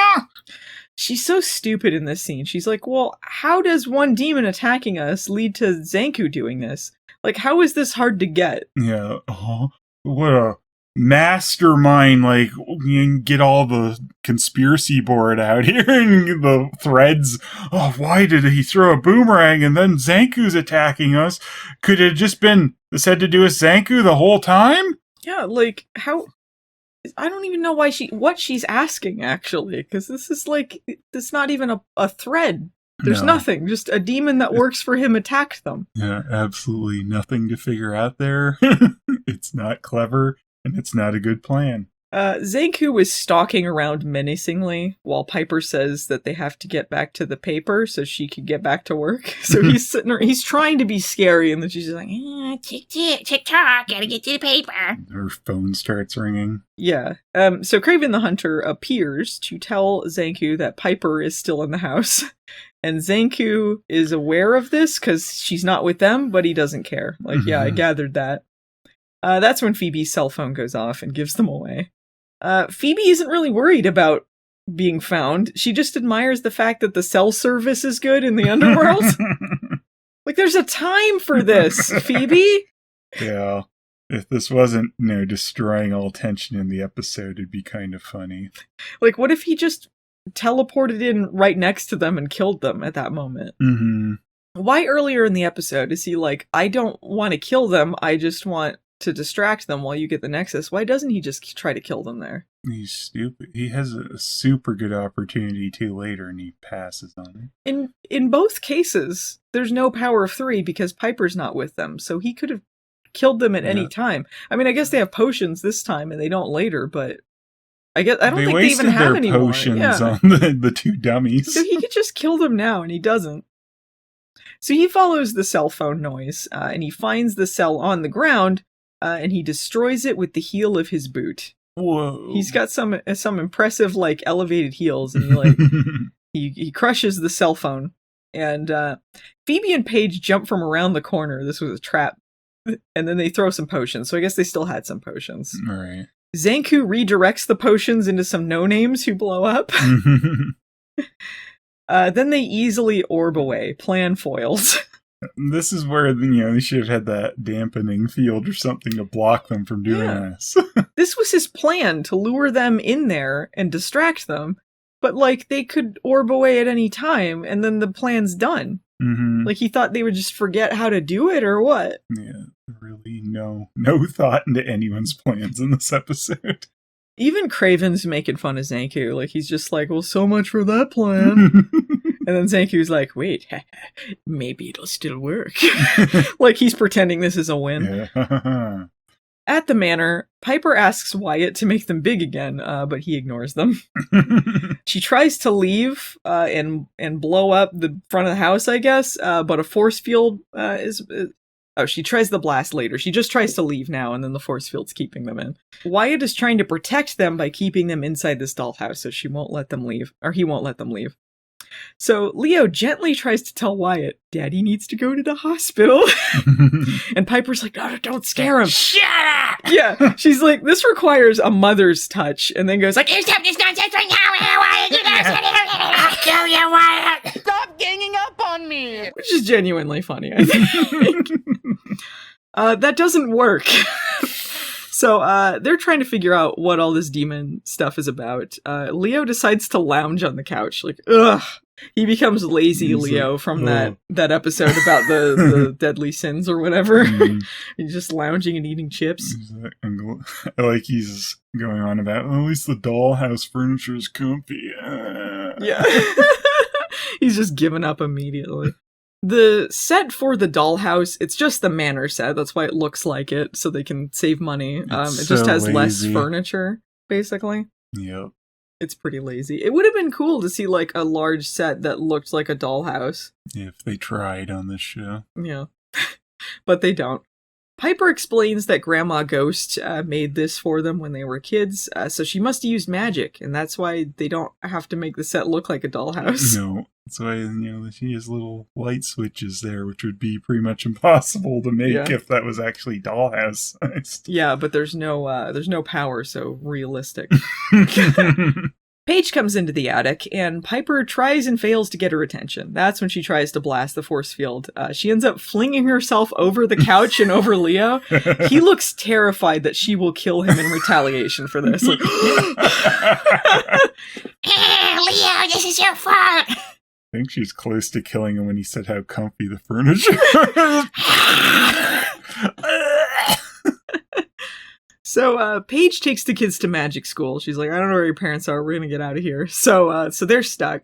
She's so stupid in this scene. She's like, well, how does one demon attacking us lead to Zankou doing this? Like, how is this hard to get? Yeah. What a mastermind. Like, you can get all the conspiracy board out here and the threads. Oh, why did he throw a boomerang and then Zankou's attacking us? Could it have just been this had to do with Zankou the whole time? Yeah, like, how... I don't even know what she's asking, actually, because this is like, it's not even a thread. There's nothing. Just a demon that works for him attacked them. Yeah, absolutely nothing to figure out there. It's not clever, and it's not a good plan. Zankou is stalking around menacingly while Piper says that they have to get back to the paper so she can get back to work. So he's sitting there, he's trying to be scary, and then she's just like, tick tock, gotta get to the paper. Her phone starts ringing. Yeah. So Craven the Hunter appears to tell Zankou that Piper is still in the house. And Zankou is aware of this because she's not with them, but he doesn't care. Like, yeah, I gathered that. That's when Phoebe's cell phone goes off and gives them away. Phoebe isn't really worried about being found. She just admires the fact that the cell service is good in the underworld. Like, there's a time for this, Phoebe! Yeah. If this wasn't, destroying all tension in the episode, it'd be kind of funny. Like, what if he just teleported in right next to them and killed them at that moment? Why earlier in the episode is he like, I don't want to kill them, I just want to distract them while you get the Nexus? Why doesn't he just try to kill them there? He's stupid. He has a super good opportunity too later, and he passes on it. In both cases, there's no power of 3 because Piper's not with them, so he could have killed them at any time. I mean, I guess they have potions this time, and they don't later, but I don't think they even have any more. Potions on the two dummies. So he could just kill them now, and he doesn't. So he follows the cell phone noise, and he finds the cell on the ground, and he destroys it with the heel of his boot. Whoa! He's got some impressive, like, elevated heels, and he crushes the cell phone. And Phoebe and Paige jump from around the corner. This was a trap, and then they throw some potions. So I guess they still had some potions. All right. Zankou redirects the potions into some no-names who blow up. Then they easily orb away. Plan foils. This is where, they should have had that dampening field or something to block them from doing this. This was his plan, to lure them in there and distract them. But, like, they could orb away at any time, and then the plan's done. Mm-hmm. Like, he thought they would just forget how to do it or what? Yeah, really no thought into anyone's plans in this episode. Even Craven's making fun of Zankou. Like, he's just like, well, so much for that plan. And then Zankou's like, wait, maybe it'll still work. Like, he's pretending this is a win. Yeah. At the manor, Piper asks Wyatt to make them big again, but he ignores them. She tries to leave and blow up the front of the house, I guess, but a force field she tries the blast later. She just tries to leave now, and then the force field's keeping them in. Wyatt is trying to protect them by keeping them inside this dollhouse, so she won't let them leave, or he won't let them leave. So Leo gently tries to tell Wyatt, Daddy needs to go to the hospital. And Piper's like, no, don't scare him. Shut up! Yeah, she's like, this requires a mother's touch, and then goes like, You stop this nonsense right now, Wyatt! I'll kill you, Wyatt! Stop ganging up on me! which is genuinely funny, I think. That doesn't work. So they're trying to figure out what all this demon stuff is about. Leo decides to lounge on the couch. Like, ugh. He becomes lazy Leo from that episode about the deadly sins or whatever. He's just lounging and eating chips. Like he's going on about, at least the dollhouse furniture is comfy. Yeah. He's just given up immediately. The set for the dollhouse, it's just the manor set. That's why it looks like it, so they can save money. It just has less furniture, basically. Yep. It's pretty lazy. It would have been cool to see like a large set that looked like a dollhouse. If they tried on this show. Yeah. But they don't. Piper explains that Grandma Ghost made this for them when they were kids, so she must have used magic, and that's why they don't have to make the set look like a dollhouse. No, that's why, she has little light switches there, which would be pretty much impossible to make if that was actually dollhouse sized. Yeah, but there's no power, so realistic. Paige comes into the attic, and Piper tries and fails to get her attention. That's when she tries to blast the force field. She ends up flinging herself over the couch and over Leo. He looks terrified that she will kill him in retaliation for this. Like, Leo, this is your fault! I think she's close to killing him when he said how comfy the furniture is. So, Paige takes the kids to magic school. She's like, I don't know where your parents are. We're gonna get out of here. So they're stuck.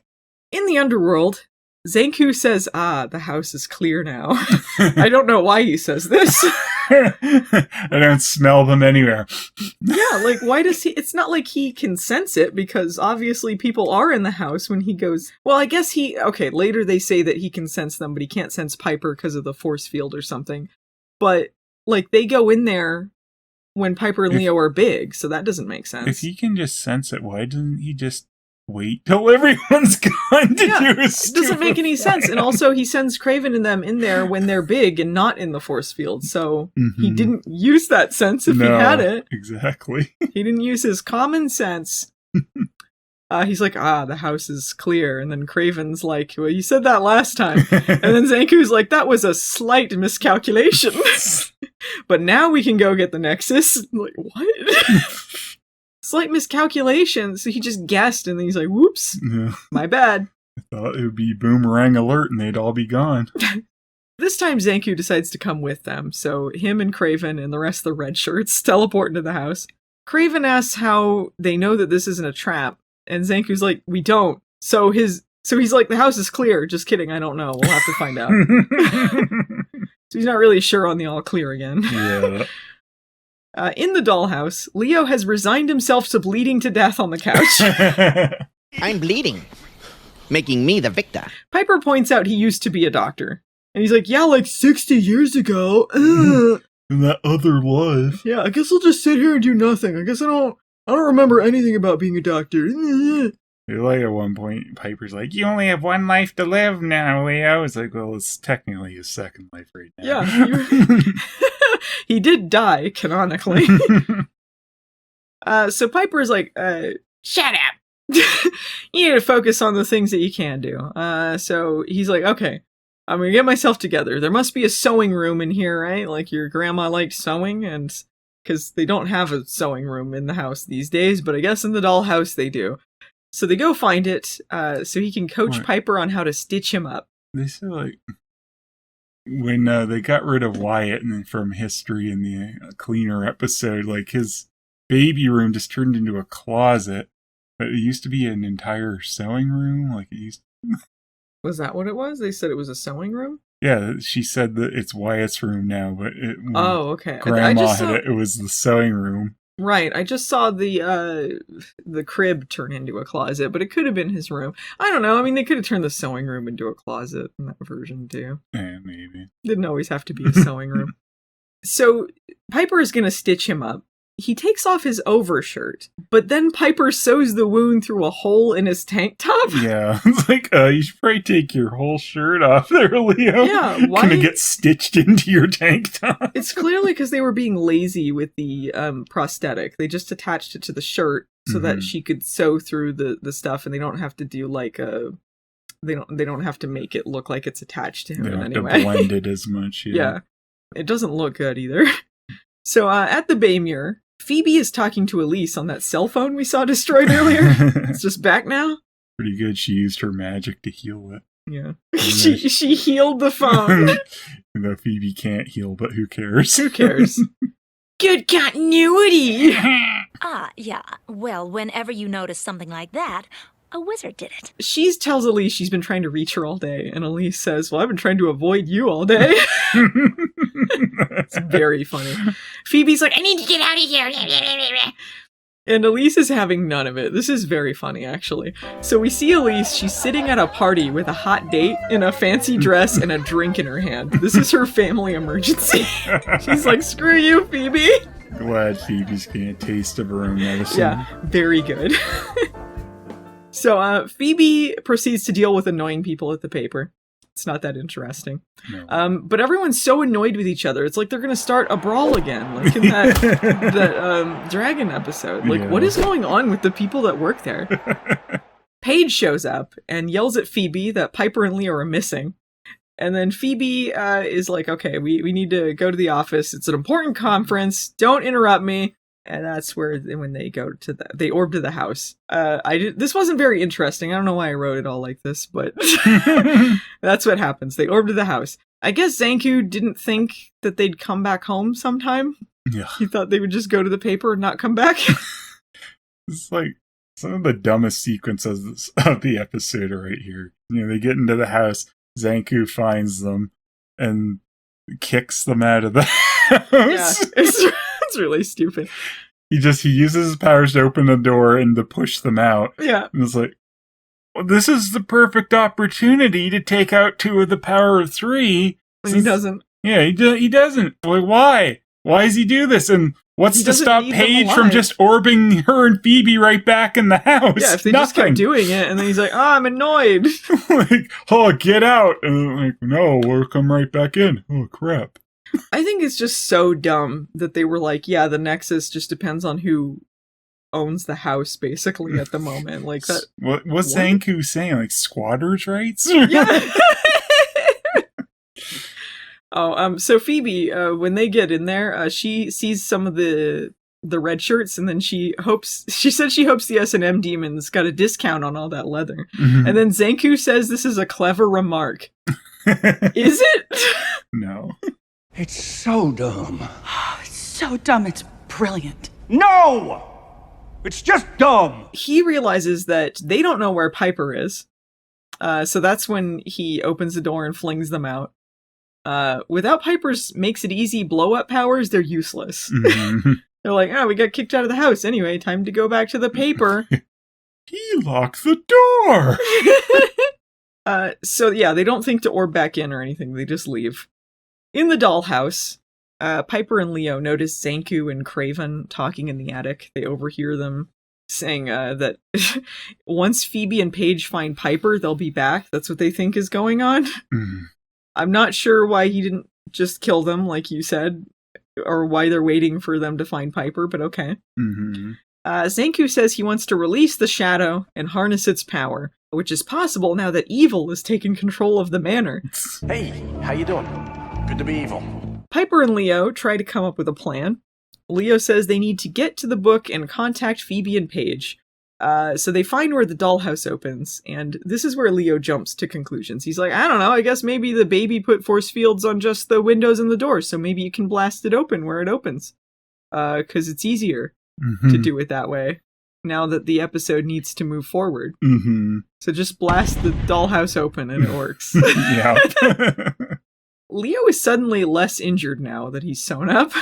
In the underworld, Zankou says, the house is clear now. I don't know why he says this. I don't smell them anywhere. Yeah, like, why does he... It's not like he can sense it, because obviously people are in the house when he goes... Well, I guess he... Okay, later they say that he can sense them, but he can't sense Piper because of the force field or something. But, like, they go in there when Piper and Leo are big, so that doesn't make sense. If he can just sense it, why doesn't he just wait till everyone's gone to do his it doesn't make any sense. And also, he sends Craven and them in there when they're big and not in the force field, so he didn't use that sense if he had it. Exactly. He didn't use his common sense. He's like, the house is clear. And then Craven's like, well, you said that last time. And then Zankou's like, that was a slight miscalculation. But now we can go get the Nexus. I'm like, what? Slight miscalculation. So he just guessed, and then he's like, whoops, my bad. I thought it would be boomerang alert, and they'd all be gone. This time Zankou decides to come with them. So him and Craven and the rest of the red shirts teleport into the house. Craven asks how they know that this isn't a trap. And Zankou's like, we don't. So he's like, the house is clear. Just kidding, I don't know. We'll have to find out. So he's not really sure on the all clear again. Yeah. In the dollhouse, Leo has resigned himself to bleeding to death on the couch. I'm bleeding, making me the victor. Piper points out he used to be a doctor. And he's like, yeah, like 60 years ago. In that other life. Yeah, I guess I'll just sit here and do nothing. I guess I don't remember anything about being a doctor. Like at one point, Piper's like, you only have one life to live now, Leo. It's like, well, it's technically his second life right now. Yeah. He did die, canonically. So Piper's like, Shut up! you need to focus on the things that you can do. So he's like, okay, I'm gonna get myself together. There must be a sewing room in here, right? Like your grandma liked sewing, and because they don't have a sewing room in the house these days, but I guess in the dollhouse they do. So they go find it, so he can coach Piper on how to stitch him up. they said, like, when they got rid of Wyatt and from history in the cleaner episode, like, his baby room just turned into a closet. But it used to be an entire sewing room. Like, it used to... Was that what it was? They said it was a sewing room? Yeah, she said that it's Wyatt's room now, but okay. Grandma had it was the sewing room. Right, I just saw the crib turn into a closet, but it could have been his room. I don't know, I mean, they could have turned the sewing room into a closet in that version, too. Yeah, maybe. Didn't always have to be a sewing room. So, Piper is going to stitch him up. He takes off his overshirt, but then Piper sews the wound through a hole in his tank top. Yeah, it's like, you should probably take your whole shirt off there, Leo. Yeah, why? Gonna get stitched into your tank top. It's clearly because they were being lazy with the prosthetic. They just attached it to the shirt so that she could sew through the stuff, and they don't have to do like a... They don't have to make it look like it's attached to him in any way. They don't have to blend it as much. Yeah, it doesn't look good either. So at the Baymere, Phoebe is talking to Elise on that cell phone we saw destroyed earlier. It's just back now. Pretty good. She used her magic to heal it. Yeah. she healed the phone. Though Phoebe can't heal, but who cares? Who cares? Good continuity! Yeah. Well, whenever you notice something like that, a wizard did it. She tells Elise she's been trying to reach her all day, and Elise says, well, I've been trying to avoid you all day. It's very funny. Phoebe's like, I need to get out of here. And Elise is having none of it. This is very funny, actually. So we see Elise, she's sitting at a party with a hot date in a fancy dress and a drink in her hand. This is her family emergency. She's like, screw you, Phoebe. Glad Phoebe's getting a taste of her own medicine. Yeah, very good. So Phoebe proceeds to deal with annoying people at the paper. It's not that interesting. No. But everyone's so annoyed with each other. It's like they're going to start a brawl again, like in that dragon episode. Like, what is going on with the people that work there? Paige shows up and yells at Phoebe that Piper and Leo are missing. And then Phoebe is like, okay, we need to go to the office. It's an important conference. Don't interrupt me. And that's when they go to they orb to the house. This wasn't very interesting. I don't know why I wrote it all like this, but that's what happens. They orb to the house. I guess Zankou didn't think that they'd come back home sometime. Yeah. He thought they would just go to the paper and not come back. It's like some of the dumbest sequences of the episode are right here. You know, they get into the house, Zankou finds them and kicks them out of the house. Yeah, it's really stupid. He uses his powers to open the door and to push them out. Yeah. And it's like, well, this is the perfect opportunity to take out two of the power of three. And he doesn't. Yeah, he doesn't. Like, why? Why does he do this? And what's to stop Paige from just orbing her and Phoebe right back in the house? Yeah, if they just kept doing it, and then he's like, oh, I'm annoyed. Like, oh, get out. And like, no, we'll come right back in. Oh, crap. I think it's just so dumb that they were like, yeah, the Nexus just depends on who owns the house, basically, at the moment. Like that. What's Zankou saying? Like squatters' rights? Yeah. So Phoebe, when they get in there, she sees some of the red shirts, and then she said she hopes the S&M demons got a discount on all that leather. Mm-hmm. And then Zankou says this is a clever remark. Is it? No. It's so dumb. It's so dumb, it's brilliant. No! It's just dumb! He realizes that they don't know where Piper is. So that's when he opens the door and flings them out. Without Piper's makes it easy blow-up powers, they're useless. Mm-hmm. They're like, we got kicked out of the house. Anyway, time to go back to the paper. He locked the door! So yeah, they don't think to orb back in or anything. They just leave. In the dollhouse, Piper and Leo notice Zankou and Craven talking in the attic. They overhear them saying that once Phoebe and Paige find Piper, they'll be back. That's what they think is going on. Mm. I'm not sure why he didn't just kill them, like you said, or why they're waiting for them to find Piper, but okay. Mm-hmm. Zankou says he wants to release the shadow and harness its power, which is possible now that evil has taken control of the manor. Hey, how you doing? Good to be evil. Piper and Leo try to come up with a plan. Leo says they need to get to the book and contact Phoebe and Paige. So they find where the dollhouse opens, and this is where Leo jumps to conclusions. He's like, I don't know, I guess maybe the baby put force fields on just the windows and the doors, so maybe you can blast it open where it opens. Because it's easier to do it that way, now that the episode needs to move forward. So just blast the dollhouse open and it works. Leo is suddenly less injured now that he's sewn up.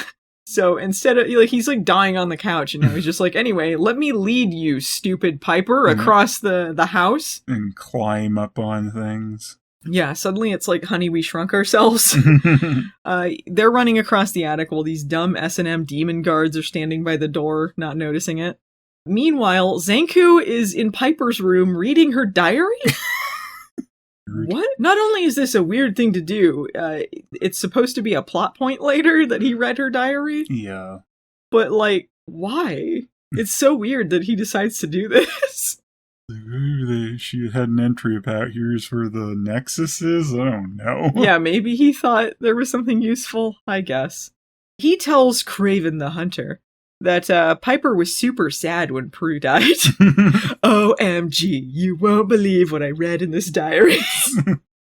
So instead of, like, he's like dying on the couch, and now he's just like, anyway, let me lead you, stupid Piper, across the house. And climb up on things. Yeah, suddenly it's like, honey, we shrunk ourselves. They're running across the attic while these dumb S&M demon guards are standing by the door, not noticing it. Meanwhile, Zankou is in Piper's room reading her diary? What? Not only is this a weird thing to do, it's supposed to be a plot point later that he read her diary. Yeah. But, like, why? It's so weird that he decides to do this. She had an entry about here's where the Nexus is? I don't know. Yeah, maybe he thought there was something useful, I guess. He tells Craven the Hunter that Piper was super sad when Prue died. OMG, you won't believe what I read in this diary.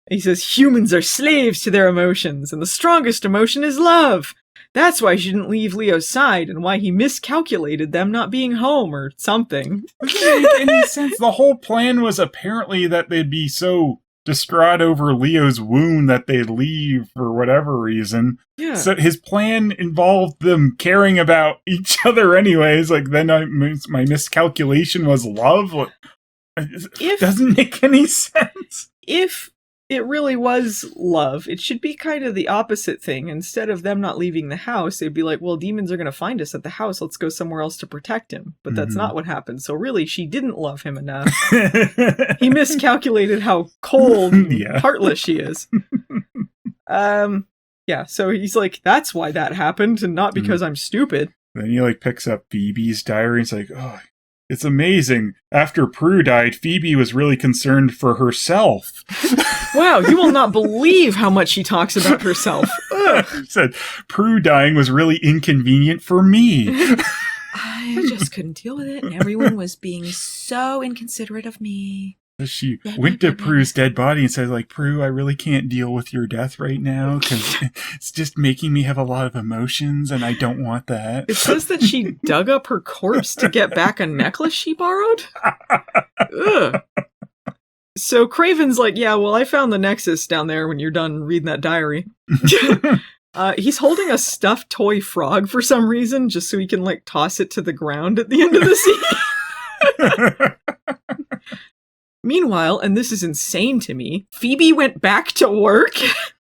He says, humans are slaves to their emotions, and the strongest emotion is love. That's why she didn't leave Leo's side, and why he miscalculated them not being home, or something. It doesn't make any sense. The whole plan was apparently that they'd be so distraught over Leo's wound that they'd leave for whatever reason. Yeah. So his plan involved them caring about each other anyways. Like, then my miscalculation was love. It doesn't make any sense. If it really was love, it should be kind of the opposite thing. Instead of them not leaving the house, they'd be like, well, demons are going to find us at the house. Let's go somewhere else to protect him. But that's not what happened. So really, she didn't love him enough. He miscalculated how cold and heartless she is. Yeah, so he's like, that's why that happened, and not because I'm stupid. Then he, like, picks up Phoebe's diary and it's like, oh, it's amazing. After Prue died, Phoebe was really concerned for herself. Wow, you will not believe how much she talks about herself. She said, Prue dying was really inconvenient for me. I just couldn't deal with it, and everyone was being so inconsiderate of me. She went to Prue's dead body and said, like, Prue, I really can't deal with your death right now because it's just making me have a lot of emotions and I don't want that. It says that she dug up her corpse to get back a necklace she borrowed? Ugh. So Craven's like, yeah, well, I found the Nexus down there when you're done reading that diary. He's holding a stuffed toy frog for some reason, just so he can, like, toss it to the ground at the end of the scene. Meanwhile, and this is insane to me, Phoebe went back to work.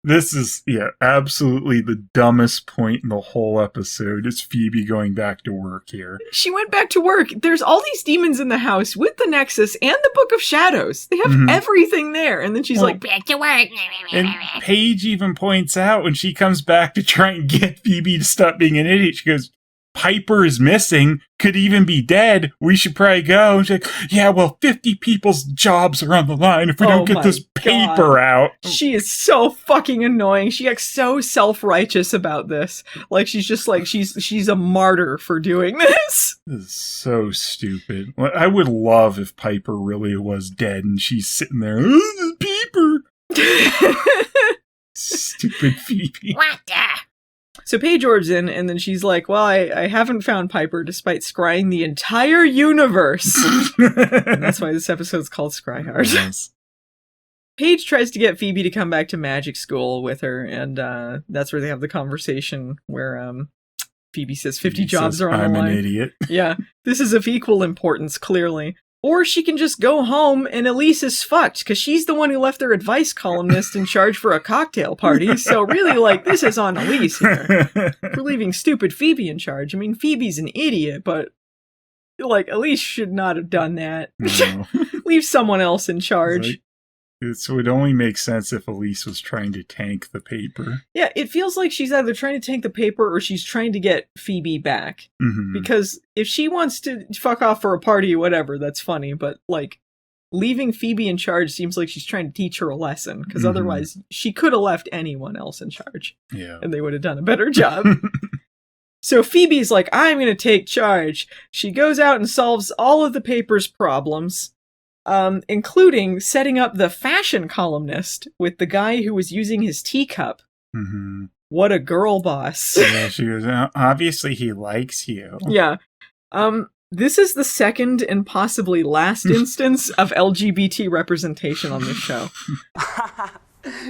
This is, absolutely the dumbest point in the whole episode is Phoebe going back to work here. She went back to work. There's all these demons in the house with the Nexus and the Book of Shadows. They have everything there. And then she's like, back to work. And Paige even points out when she comes back to try and get Phoebe to stop being an idiot, she goes, Piper is missing, could even be dead, we should probably go. And she's like, yeah, well, 50 people's jobs are on the line if we don't get this paper out. She is so fucking annoying. She acts so self-righteous about this. Like, she's just like, she's a martyr for doing this. This is so stupid. I would love if Piper really was dead and she's sitting there, oh, Piper. Stupid Phoebe. What the? So Paige orbs in, and then she's like, well, I haven't found Piper despite scrying the entire universe. And that's why this episode's called Scry Hard. Yes. Paige tries to get Phoebe to come back to magic school with her, and that's where they have the conversation where Phoebe says 50 jobs are on the line. I'm an idiot. Yeah, this is of equal importance, clearly. Or she can just go home and Elise is fucked, because she's the one who left their advice columnist in charge for a cocktail party. So really, like, this is on Elise here. For leaving stupid Phoebe in charge. I mean, Phoebe's an idiot, but, like, Elise should not have done that. No. Leave someone else in charge. So it only makes sense if Elise was trying to tank the paper. Yeah, it feels like she's either trying to tank the paper or she's trying to get Phoebe back. Mm-hmm. Because if she wants to fuck off for a party or whatever, that's funny. But, like, leaving Phoebe in charge seems like she's trying to teach her a lesson. Because otherwise, she could have left anyone else in charge. Yeah. And they would have done a better job. So Phoebe's like, I'm going to take charge. She goes out and solves all of the paper's problems, including setting up the fashion columnist with the guy who was using his teacup. Mm-hmm. What a girl boss. Yeah, she goes, obviously he likes you. Yeah. This is the second and possibly last instance of LGBT representation on this show.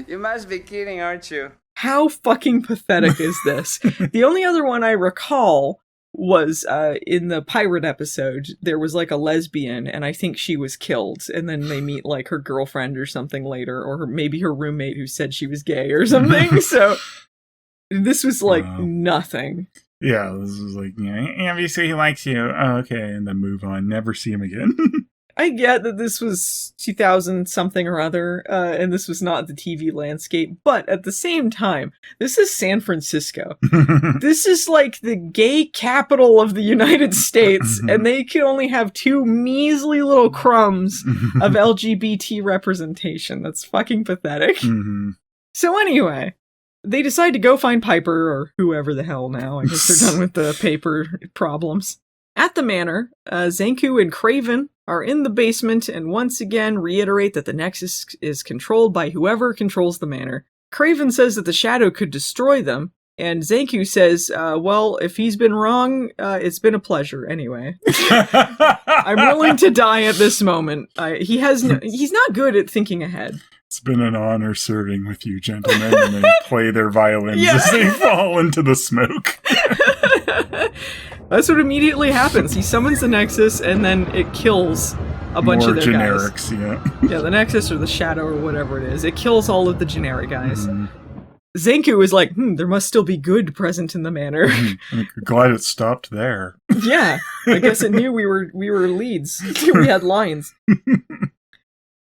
You must be kidding, aren't you? How fucking pathetic is this? The only other one I recall was in the pirate episode. There was like a lesbian, and I think she was killed. And then they meet like her girlfriend or something later, or maybe her roommate who said she was gay or something. So this was like nothing. Yeah, this was like, obviously he likes you. Oh, okay, and then move on. Never see him again. I get that this was 2000 something or other, and this was not the TV landscape, but at the same time, this is San Francisco. This is like the gay capital of the United States, and they can only have 2 measly little crumbs of LGBT representation. That's fucking pathetic. Mm-hmm. So anyway, they decide to go find Piper, or whoever the hell now. I guess they're done with the paper problems. At the manor, Zankou and Craven are in the basement and once again reiterate that the Nexus is controlled by whoever controls the manor. Craven says that the shadow could destroy them, and Zankou says, well, if he's been wrong, it's been a pleasure anyway. I'm willing to die at this moment. He's not good at thinking ahead. It's been an honor serving with you, gentlemen, and they play their violins as they fall into the smoke. That's what immediately happens. He summons the Nexus, and then it kills a bunch of their generics, guys. Yeah, the Nexus or the Shadow or whatever it is. It kills all of the generic guys. Zankou is like, there must still be good present in the manor. I'm glad it stopped there. Yeah, I guess it knew we were leads. We had lines.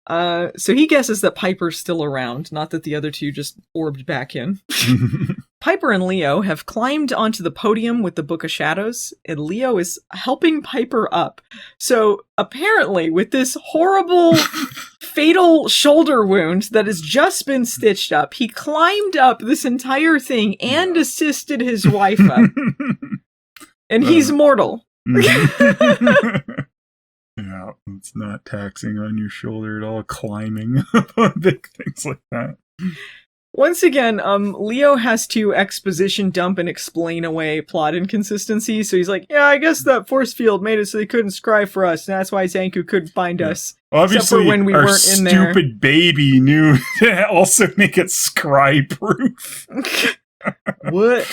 So he guesses that Piper's still around, not that the other two just orbed back in. Piper and Leo have climbed onto the podium with the Book of Shadows, and Leo is helping Piper up. So apparently, with this horrible, fatal shoulder wound that has just been stitched up, he climbed up this entire thing and assisted his wife up. And he's mortal. Yeah, it's not taxing on your shoulder at all, climbing on big things like that. Once again, Leo has to exposition dump and explain away plot inconsistencies, so he's like, yeah, I guess that force field made it so they couldn't scry for us, and that's why Zankou couldn't find us. Obviously, except for when we our weren't in there. Stupid baby knew to also make it scry-proof. What?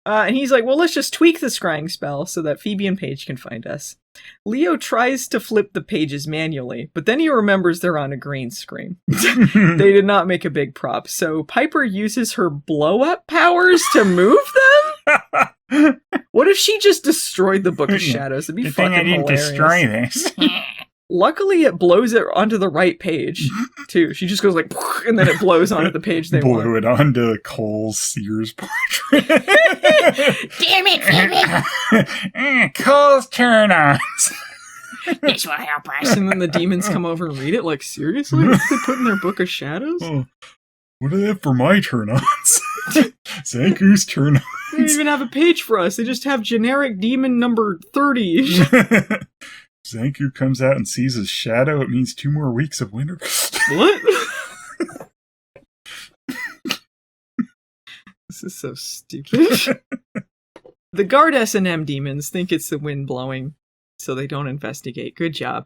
And he's like, well, let's just tweak the scrying spell so that Phoebe and Paige can find us. Leo tries to flip the pages manually, but then he remembers they're on a green screen. They did not make a big prop, so Piper uses her blow-up powers to move them? What if she just destroyed the Book of Shadows? It'd be fucking I didn't hilarious. destroy this. Luckily, it blows it onto the right page, too. She just goes like, and then it blows onto the page they want. Blew it onto Cole's Sears portrait. Damn it, Phoebe! Cole's turn-ons. This will help us. And then the demons come over and read it. Like, seriously? What did they put in their Book of Shadows? Oh, what do they have for my turn-ons? Zankou's turn-ons. They don't even have a page for us. They just have generic demon number 30. Zankou comes out and sees his shadow. It means 2 more weeks of winter. What? This is so stupid. The guard S&M demons think it's the wind blowing, so they don't investigate. Good job.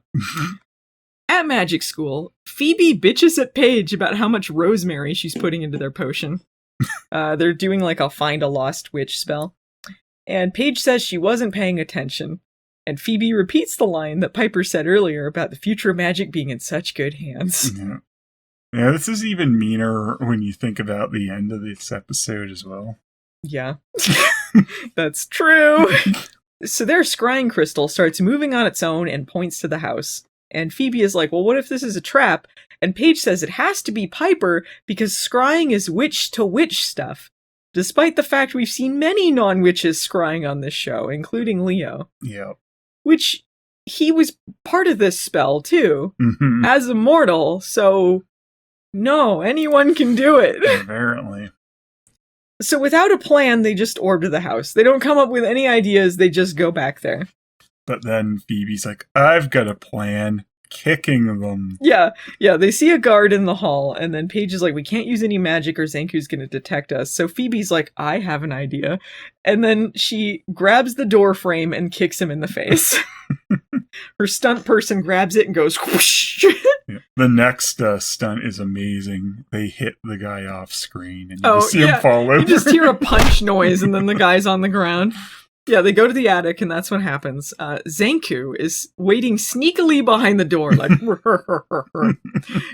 At magic school, Phoebe bitches at Paige about how much rosemary she's putting into their potion. They're doing like a find a lost witch spell. And Paige says she wasn't paying attention. And Phoebe repeats the line that Piper said earlier about the future of magic being in such good hands. Yeah, this is even meaner when you think about the end of this episode as well. Yeah, that's true. So their scrying crystal starts moving on its own and points to the house. And Phoebe is like, well, what if this is a trap? And Paige says it has to be Piper because scrying is witch-to-witch stuff. Despite the fact we've seen many non-witches scrying on this show, including Leo. Yeah. Which, he was part of this spell, too, as a mortal, so no, anyone can do it. Apparently. So without a plan, they just order the house. They don't come up with any ideas. They just go back there. But then Phoebe's like, I've got a plan. Kicking them. Yeah. They see a guard in the hall, and then Paige is like, we can't use any magic or Zankou's going to detect us. So Phoebe's like, I have an idea. And then she grabs the door frame and kicks him in the face. Her stunt person grabs it and goes whoosh. Yeah. The next stunt is amazing. They hit the guy off screen and you see him fall over. You just hear a punch noise and then the guy's on the ground. Yeah, they go to the attic, and that's what happens. Zankou is waiting sneakily behind the door, like,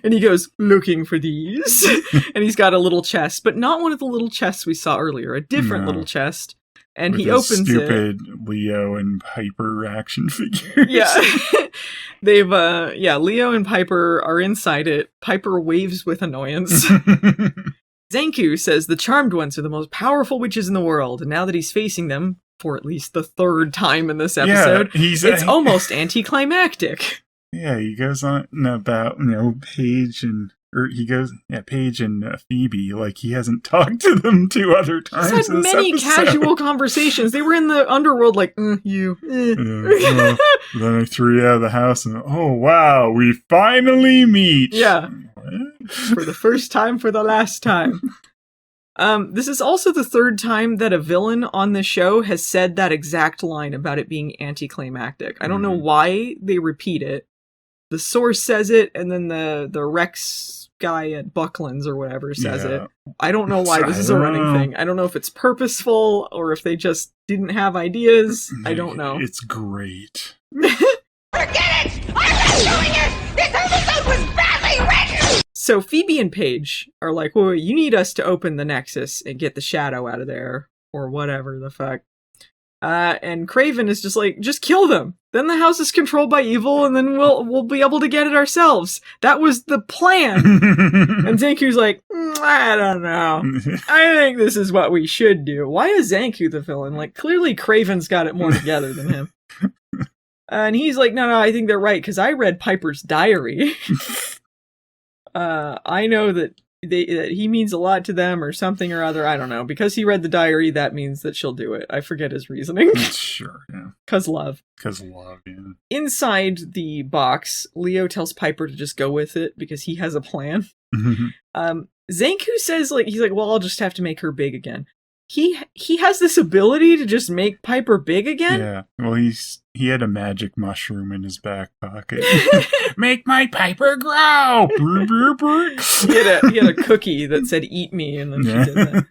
and he goes, looking for these. And he's got a little chest, but not one of the little chests we saw earlier, a different little chest. And with he opens stupid Leo and Piper action figures. Yeah. Leo and Piper are inside it. Piper waves with annoyance. Zankou says the Charmed Ones are the most powerful witches in the world, and now that he's facing them, for at least the third time in this episode, it's almost anticlimactic. Yeah, he goes on about, Paige and Phoebe, like he hasn't talked to them 2 other times. He's had many casual conversations. They were in the underworld like, you. Well, then I threw you out of the house and, oh wow, we finally meet. Yeah. What? For the first time, for the last time. This is also the 3rd time that a villain on the show has said that exact line about it being anticlimactic. I don't know why they repeat it. The source says it, and then the Rex guy at Buckland's or whatever says it. I don't know why this is a running thing. I don't know if it's purposeful or if they just didn't have ideas. I don't know. It's great. Forget it! I'm not doing it! This episode was badly written! So Phoebe and Paige are like, wait, you need us to open the Nexus and get the shadow out of there, or whatever the fuck. And Craven is just like, just kill them. Then the house is controlled by evil, and then we'll be able to get it ourselves. That was the plan. And Zankou's like, I don't know. I think this is what we should do. Why is Zankou the villain? Like, clearly Craven's got it more together than him. And he's like, no, I think they're right, because I read Piper's diary. I know that he means a lot to them or something or other. I don't know. Because he read the diary, that means that she'll do it. I forget his reasoning. Sure, yeah. Because love, yeah. Inside the box, Leo tells Piper to just go with it because he has a plan. Zankou says, he's like, well, I'll just have to make her big again. He has this ability to just make Piper big again? Yeah. Well, he had a magic mushroom in his back pocket. Make my Piper grow! He had a cookie that said, eat me, and then she did that.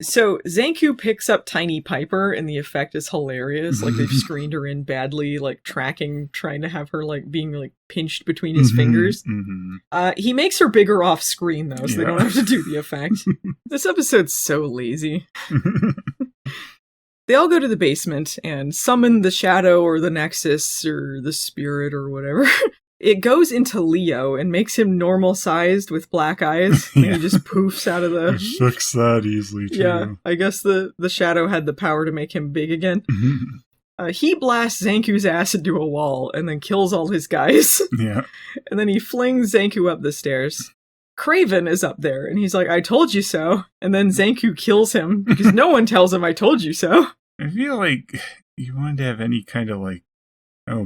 So Zankou picks up tiny Piper, and the effect is hilarious. Like, they've screened her in badly, like, trying to have her, like, being, like, pinched between his fingers. He makes her bigger off screen, though, so they don't have to do the effect. This episode's so lazy. They all go to the basement and summon the shadow or the Nexus or the spirit or whatever. It goes into Leo and makes him normal-sized with black eyes. And he just poofs out of the... Fix that easily, too. Yeah, I guess the shadow had the power to make him big again. He blasts Zankou's ass into a wall and then kills all his guys. Yeah. And then he flings Zankou up the stairs. Craven is up there, and he's like, I told you so. And then Zankou kills him because no one tells him I told you so. I feel like you wanted to have any kind of, like,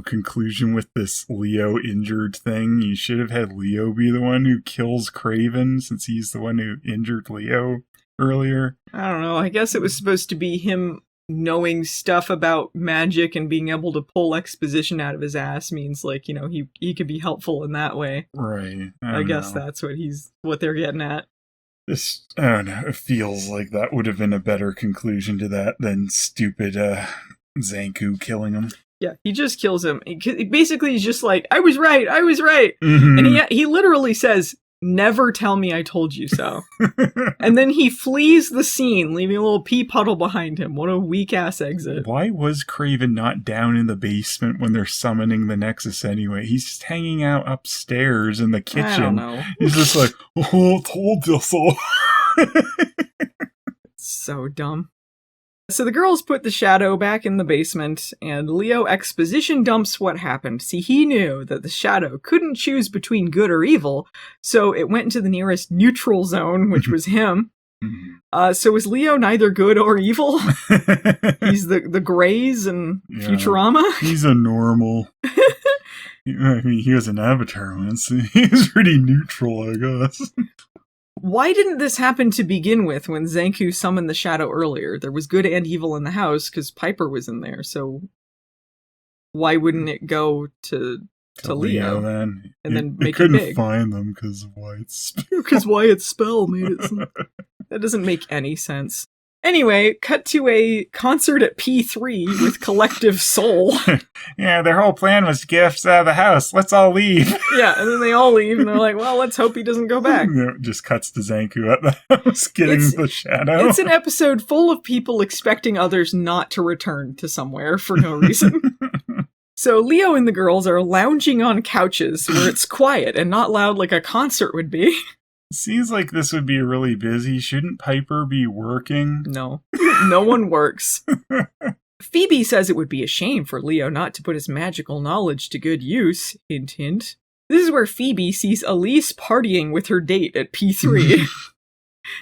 conclusion with this Leo injured thing. You should have had Leo be the one who kills Craven, since he's the one who injured Leo earlier. I don't know. I guess it was supposed to be him knowing stuff about magic and being able to pull exposition out of his ass means, like, he could be helpful in that way. Right. I guess that's what they're getting at. I don't know. It feels like that would have been a better conclusion to that than stupid Zankou killing him. Yeah, he just kills him. Basically, he's just like, I was right. And he literally says, never tell me I told you so. And then he flees the scene, leaving a little pee puddle behind him. What a weak-ass exit. Why was Craven not down in the basement when they're summoning the Nexus anyway? He's just hanging out upstairs in the kitchen. I don't know. He's just like, oh, told you so. So dumb. So the girls put the shadow back in the basement, and Leo exposition dumps what happened. See, he knew that the shadow couldn't choose between good or evil, so it went into the nearest neutral zone, which was him. So is Leo neither good or evil? He's the Greys and Futurama? He's a normal. I mean, he was an Avatar once. He's pretty neutral, I guess. Why didn't this happen to begin with when Zankou summoned the shadow earlier? There was good and evil in the house because Piper was in there, so why wouldn't it go to Leo then? And then make it couldn't big? Find them because of Wyatt's spell. Because Wyatt's spell made it. That doesn't make any sense. Anyway, cut to a concert at P3 with Collective Soul. Yeah, their whole plan was to get us out of the house. Let's all leave. Yeah, and then they all leave, and they're like, well, let's hope he doesn't go back. It just cuts to Zankou at the house getting the shadow. It's an episode full of people expecting others not to return to somewhere for no reason. So Leo and the girls are lounging on couches where it's quiet and not loud like a concert would be. Seems like this would be really busy. Shouldn't Piper be working? No. No one works. Phoebe says it would be a shame for Leo not to put his magical knowledge to good use. Hint, hint. This is where Phoebe sees Elise partying with her date at P3.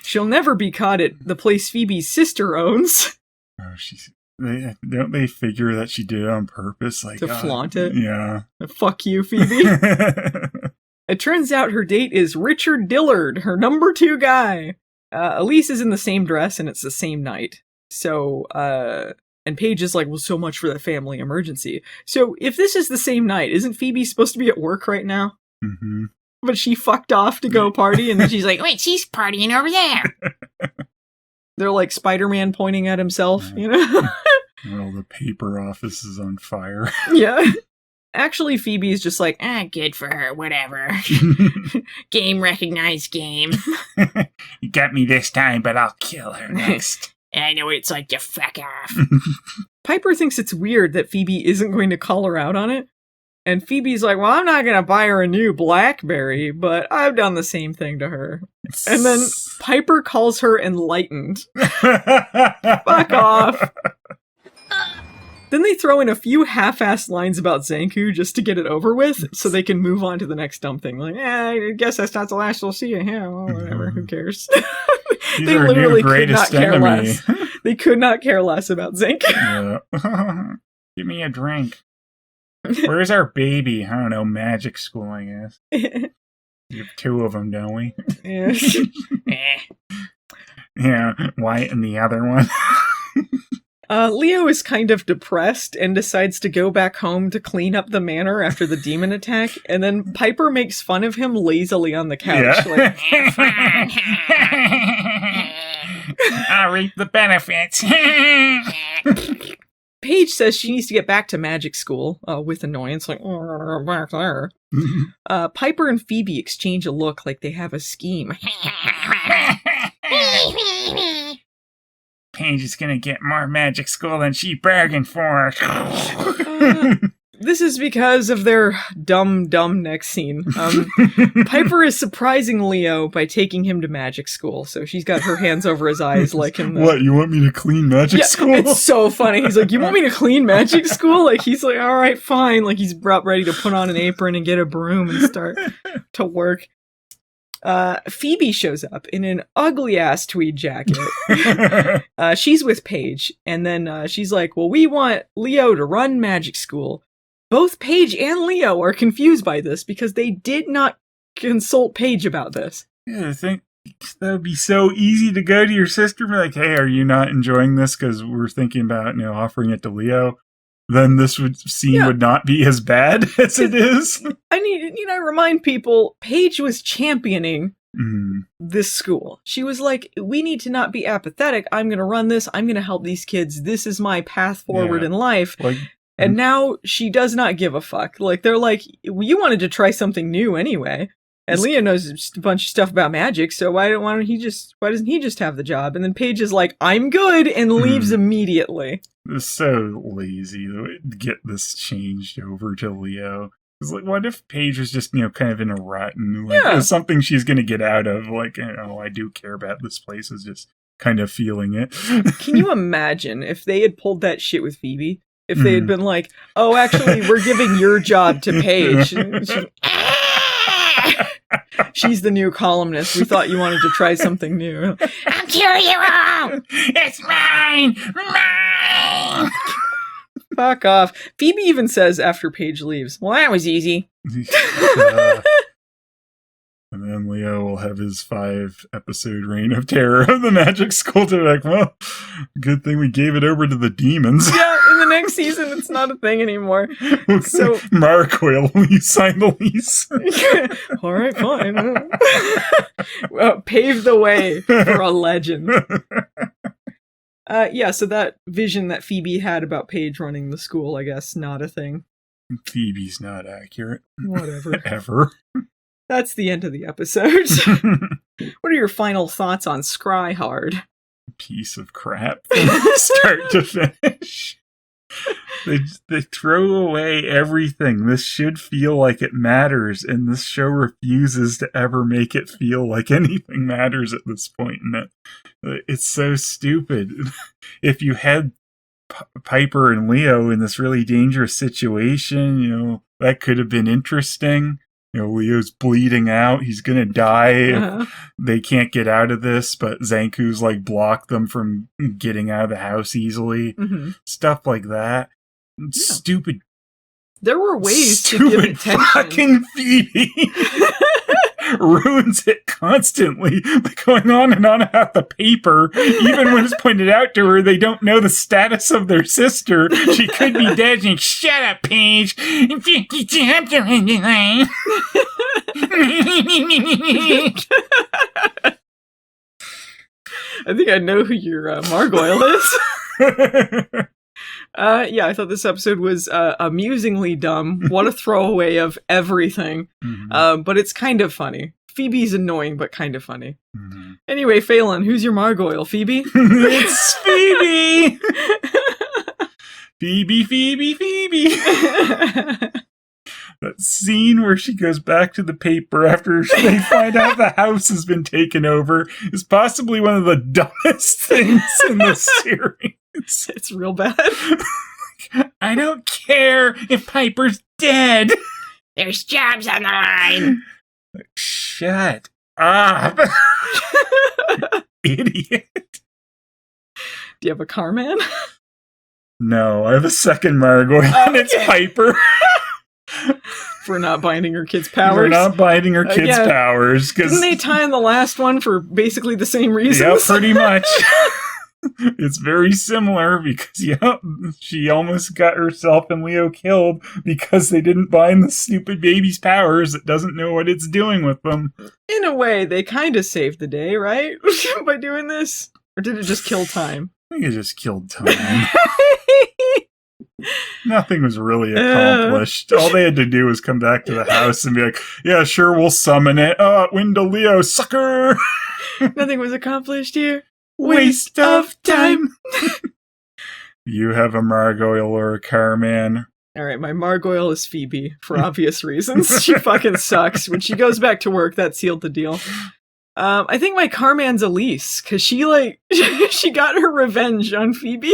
She'll never be caught at the place Phoebe's sister owns. Oh, don't they figure that she did it on purpose? Like, to flaunt it? Yeah. Fuck you, Phoebe. It turns out her date is Richard Dillard, her number 2 guy. Elise is in the same dress, and it's the same night. So, and Paige is like, well, so much for the family emergency. So, if this is the same night, isn't Phoebe supposed to be at work right now? Mm-hmm. But she fucked off to go party, and then she's like, wait, she's partying over there. They're like Spider-Man pointing at himself, you know? Well, the paper office is on fire. Yeah. Actually, Phoebe is just like, good for her, whatever. Game recognized game. You got me this time, but I'll kill her next. I know what it's like to fuck off. Piper thinks it's weird that Phoebe isn't going to call her out on it. And Phoebe's like, well, I'm not going to buy her a new BlackBerry, but I've done the same thing to her. And then Piper calls her enlightened. Fuck off. Then they throw in a few half-assed lines about Zankou just to get it over with, so they can move on to the next dumb thing. Like, I guess that's not the last we'll see of him. Well, whatever, who cares? They literally could not care less. They could not care less about Zankou. Yeah. Give me a drink. Where's our baby? I don't know, magic school, I guess. We have 2 of them, don't we? Yeah. Yeah, Wyatt and the other one. Leo is kind of depressed and decides to go back home to clean up the manor after the demon attack, and then Piper makes fun of him lazily on the couch. Yeah. I'll reap the benefits. Paige says she needs to get back to magic school, with annoyance, like, oh, back there. Piper and Phoebe exchange a look like they have a scheme. Paige is gonna get more magic school than she bargained for. This is because of their dumb next scene. Piper is surprising Leo by taking him to magic school, so she's got her hands over his eyes like in the... What, you want me to clean magic school? It's so funny. He's like, you want me to clean magic school? Like, he's like, all right, fine. Like, he's about ready to put on an apron and get a broom and start to work. Phoebe shows up in an ugly-ass tweed jacket. She's with Paige, and then she's like, well, we want Leo to run magic school. Both Paige and Leo are confused by this because they did not consult Paige about this. Yeah, I think that would be so easy to go to your sister and be like, hey, are you not enjoying this? Because we're thinking about, offering it to Leo. Then this would not be as bad as it is. I need, remind people, Paige was championing this school. She was like, we need to not be apathetic. I'm going to run this. I'm going to help these kids. This is my path forward in life. And now she does not give a fuck. Like, they're like, you wanted to try something new anyway. And Leo knows a bunch of stuff about magic, so why doesn't he just have the job? And then Paige is like, I'm good, and leaves immediately. It's so lazy to get this changed over to Leo. It's like, what if Paige was just, kind of in a rut and it was something she's going to get out of? Like, I do care about this place, is just kind of feeling it. Can you imagine if they had pulled that shit with Phoebe? If they had been like, oh, actually, we're giving your job to Paige. She's the new columnist. We thought you wanted to try something new. I'll kill you all! It's mine! Mine! Fuck off. Phoebe even says after Paige leaves, well, that was easy. And then Leo will have his 5-episode reign of terror of the magic school to be like, well, good thing we gave it over to the demons. Yeah, in the next season, it's not a thing anymore. So Marcoil, will you sign the lease? All right, fine. Pave the way for a legend. Yeah, so that vision that Phoebe had about Paige running the school, I guess, not a thing. Phoebe's not accurate. Whatever. Ever. That's the end of the episode. What are your final thoughts on Scry Hard? Piece of crap from start to finish. They throw away everything. This should feel like it matters, and this show refuses to ever make it feel like anything matters at this point in it. It's so stupid. If you had Piper and Leo in this really dangerous situation, that could have been interesting. Leo's bleeding out. He's going to die if they can't get out of this, but Zankou's blocked them from getting out of the house easily. Mm-hmm. Stuff like that. Yeah. Stupid. There were ways to give attention. Fucking Phoebe ruins it constantly by going on and on about the paper. Even when it's pointed out to her, they don't know the status of their sister. She could be dead. And shut up, Paige. I think I know who your Margoyle is. Yeah, I thought this episode was amusingly dumb. What a throwaway of everything. Mm-hmm. But it's kind of funny. Phoebe's annoying, but kind of funny. Mm-hmm. Anyway, Phelan, who's your Margoyle? Phoebe? It's Phoebe! Phoebe. That scene where she goes back to the paper after they find out the house has been taken over is possibly one of the dumbest things in the series. It's real bad. I don't care if Piper's dead. There's jobs on the line. Shut up. Idiot. Do you have a car man? No, I have a second Margoyle, and it's Piper. For not binding her kids' powers. For not binding her kids' powers. Didn't they tie in the last one for basically the same reasons? Yeah, pretty much. It's very similar because, she almost got herself and Leo killed because they didn't bind the stupid baby's powers that doesn't know what it's doing with them. In a way, they kind of saved the day, right? By doing this? Or did it just kill time? I think it just killed time. Nothing was really accomplished. All they had to do was come back to the house and be like, yeah, sure, we'll summon it. Window Leo, sucker! Nothing was accomplished here. Waste of time. You have a Margoyle or a Carman. Alright, my Margoyle is Phoebe, for obvious reasons. She fucking sucks. When she goes back to work, that sealed the deal. I think my Carman's Elise, because she got her revenge on Phoebe.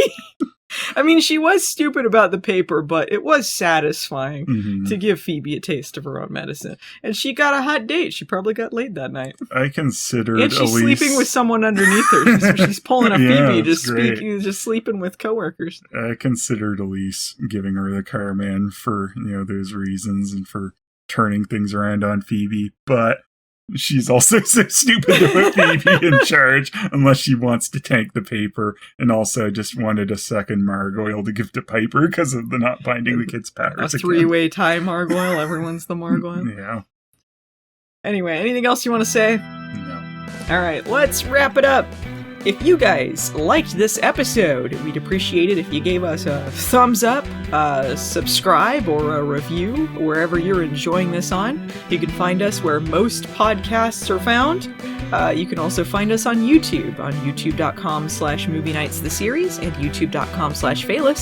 I mean, she was stupid about the paper, but it was satisfying to give Phoebe a taste of her own medicine. And she got a hot date. She probably got laid that night. I considered And she's Elise... sleeping with someone underneath her. So she's pulling a Phoebe, great. just sleeping with coworkers. I considered Elise giving her the Carman for, those reasons and for turning things around on Phoebe, but... she's also so stupid to put Phoebe in charge unless she wants to tank the paper, and also just wanted a second Margoyle to give to Piper because of the not binding the kids' powers. A three-way tie Margoyle. Everyone's the Margoyle. Yeah. Anyway, anything else you want to say? No. All right, let's wrap it up. If you guys liked this episode, we'd appreciate it if you gave us a thumbs up, subscribe, or a review wherever you're enjoying this on. You can find us where most podcasts are found. You can also find us on YouTube, on youtube.com/Movie Nights the series and youtube.com/Phelan.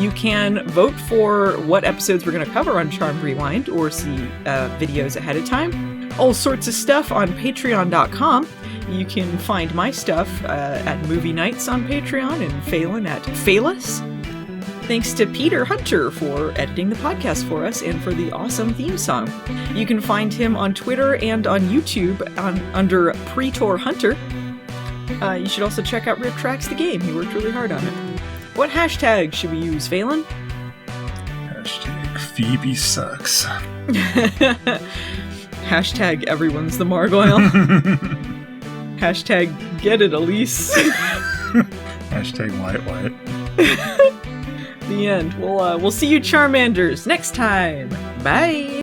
You can vote for what episodes we're going to cover on Charmed Rewind or see videos ahead of time. All sorts of stuff on patreon.com. You can find my stuff at Movie Nights on Patreon and Phelan at Phelas. Thanks to Peter Hunter for editing the podcast for us and for the awesome theme song. You can find him on Twitter and on YouTube under Pretor Hunter. You should also check out Rip Tracks the Game. He worked really hard on it. What hashtag should we use, Phelan? Hashtag Phoebe sucks. Hashtag everyone's the Margoyle. Hashtag get it, Elise. Hashtag Wyatt. The end. We'll see you Charmanders next time. Bye.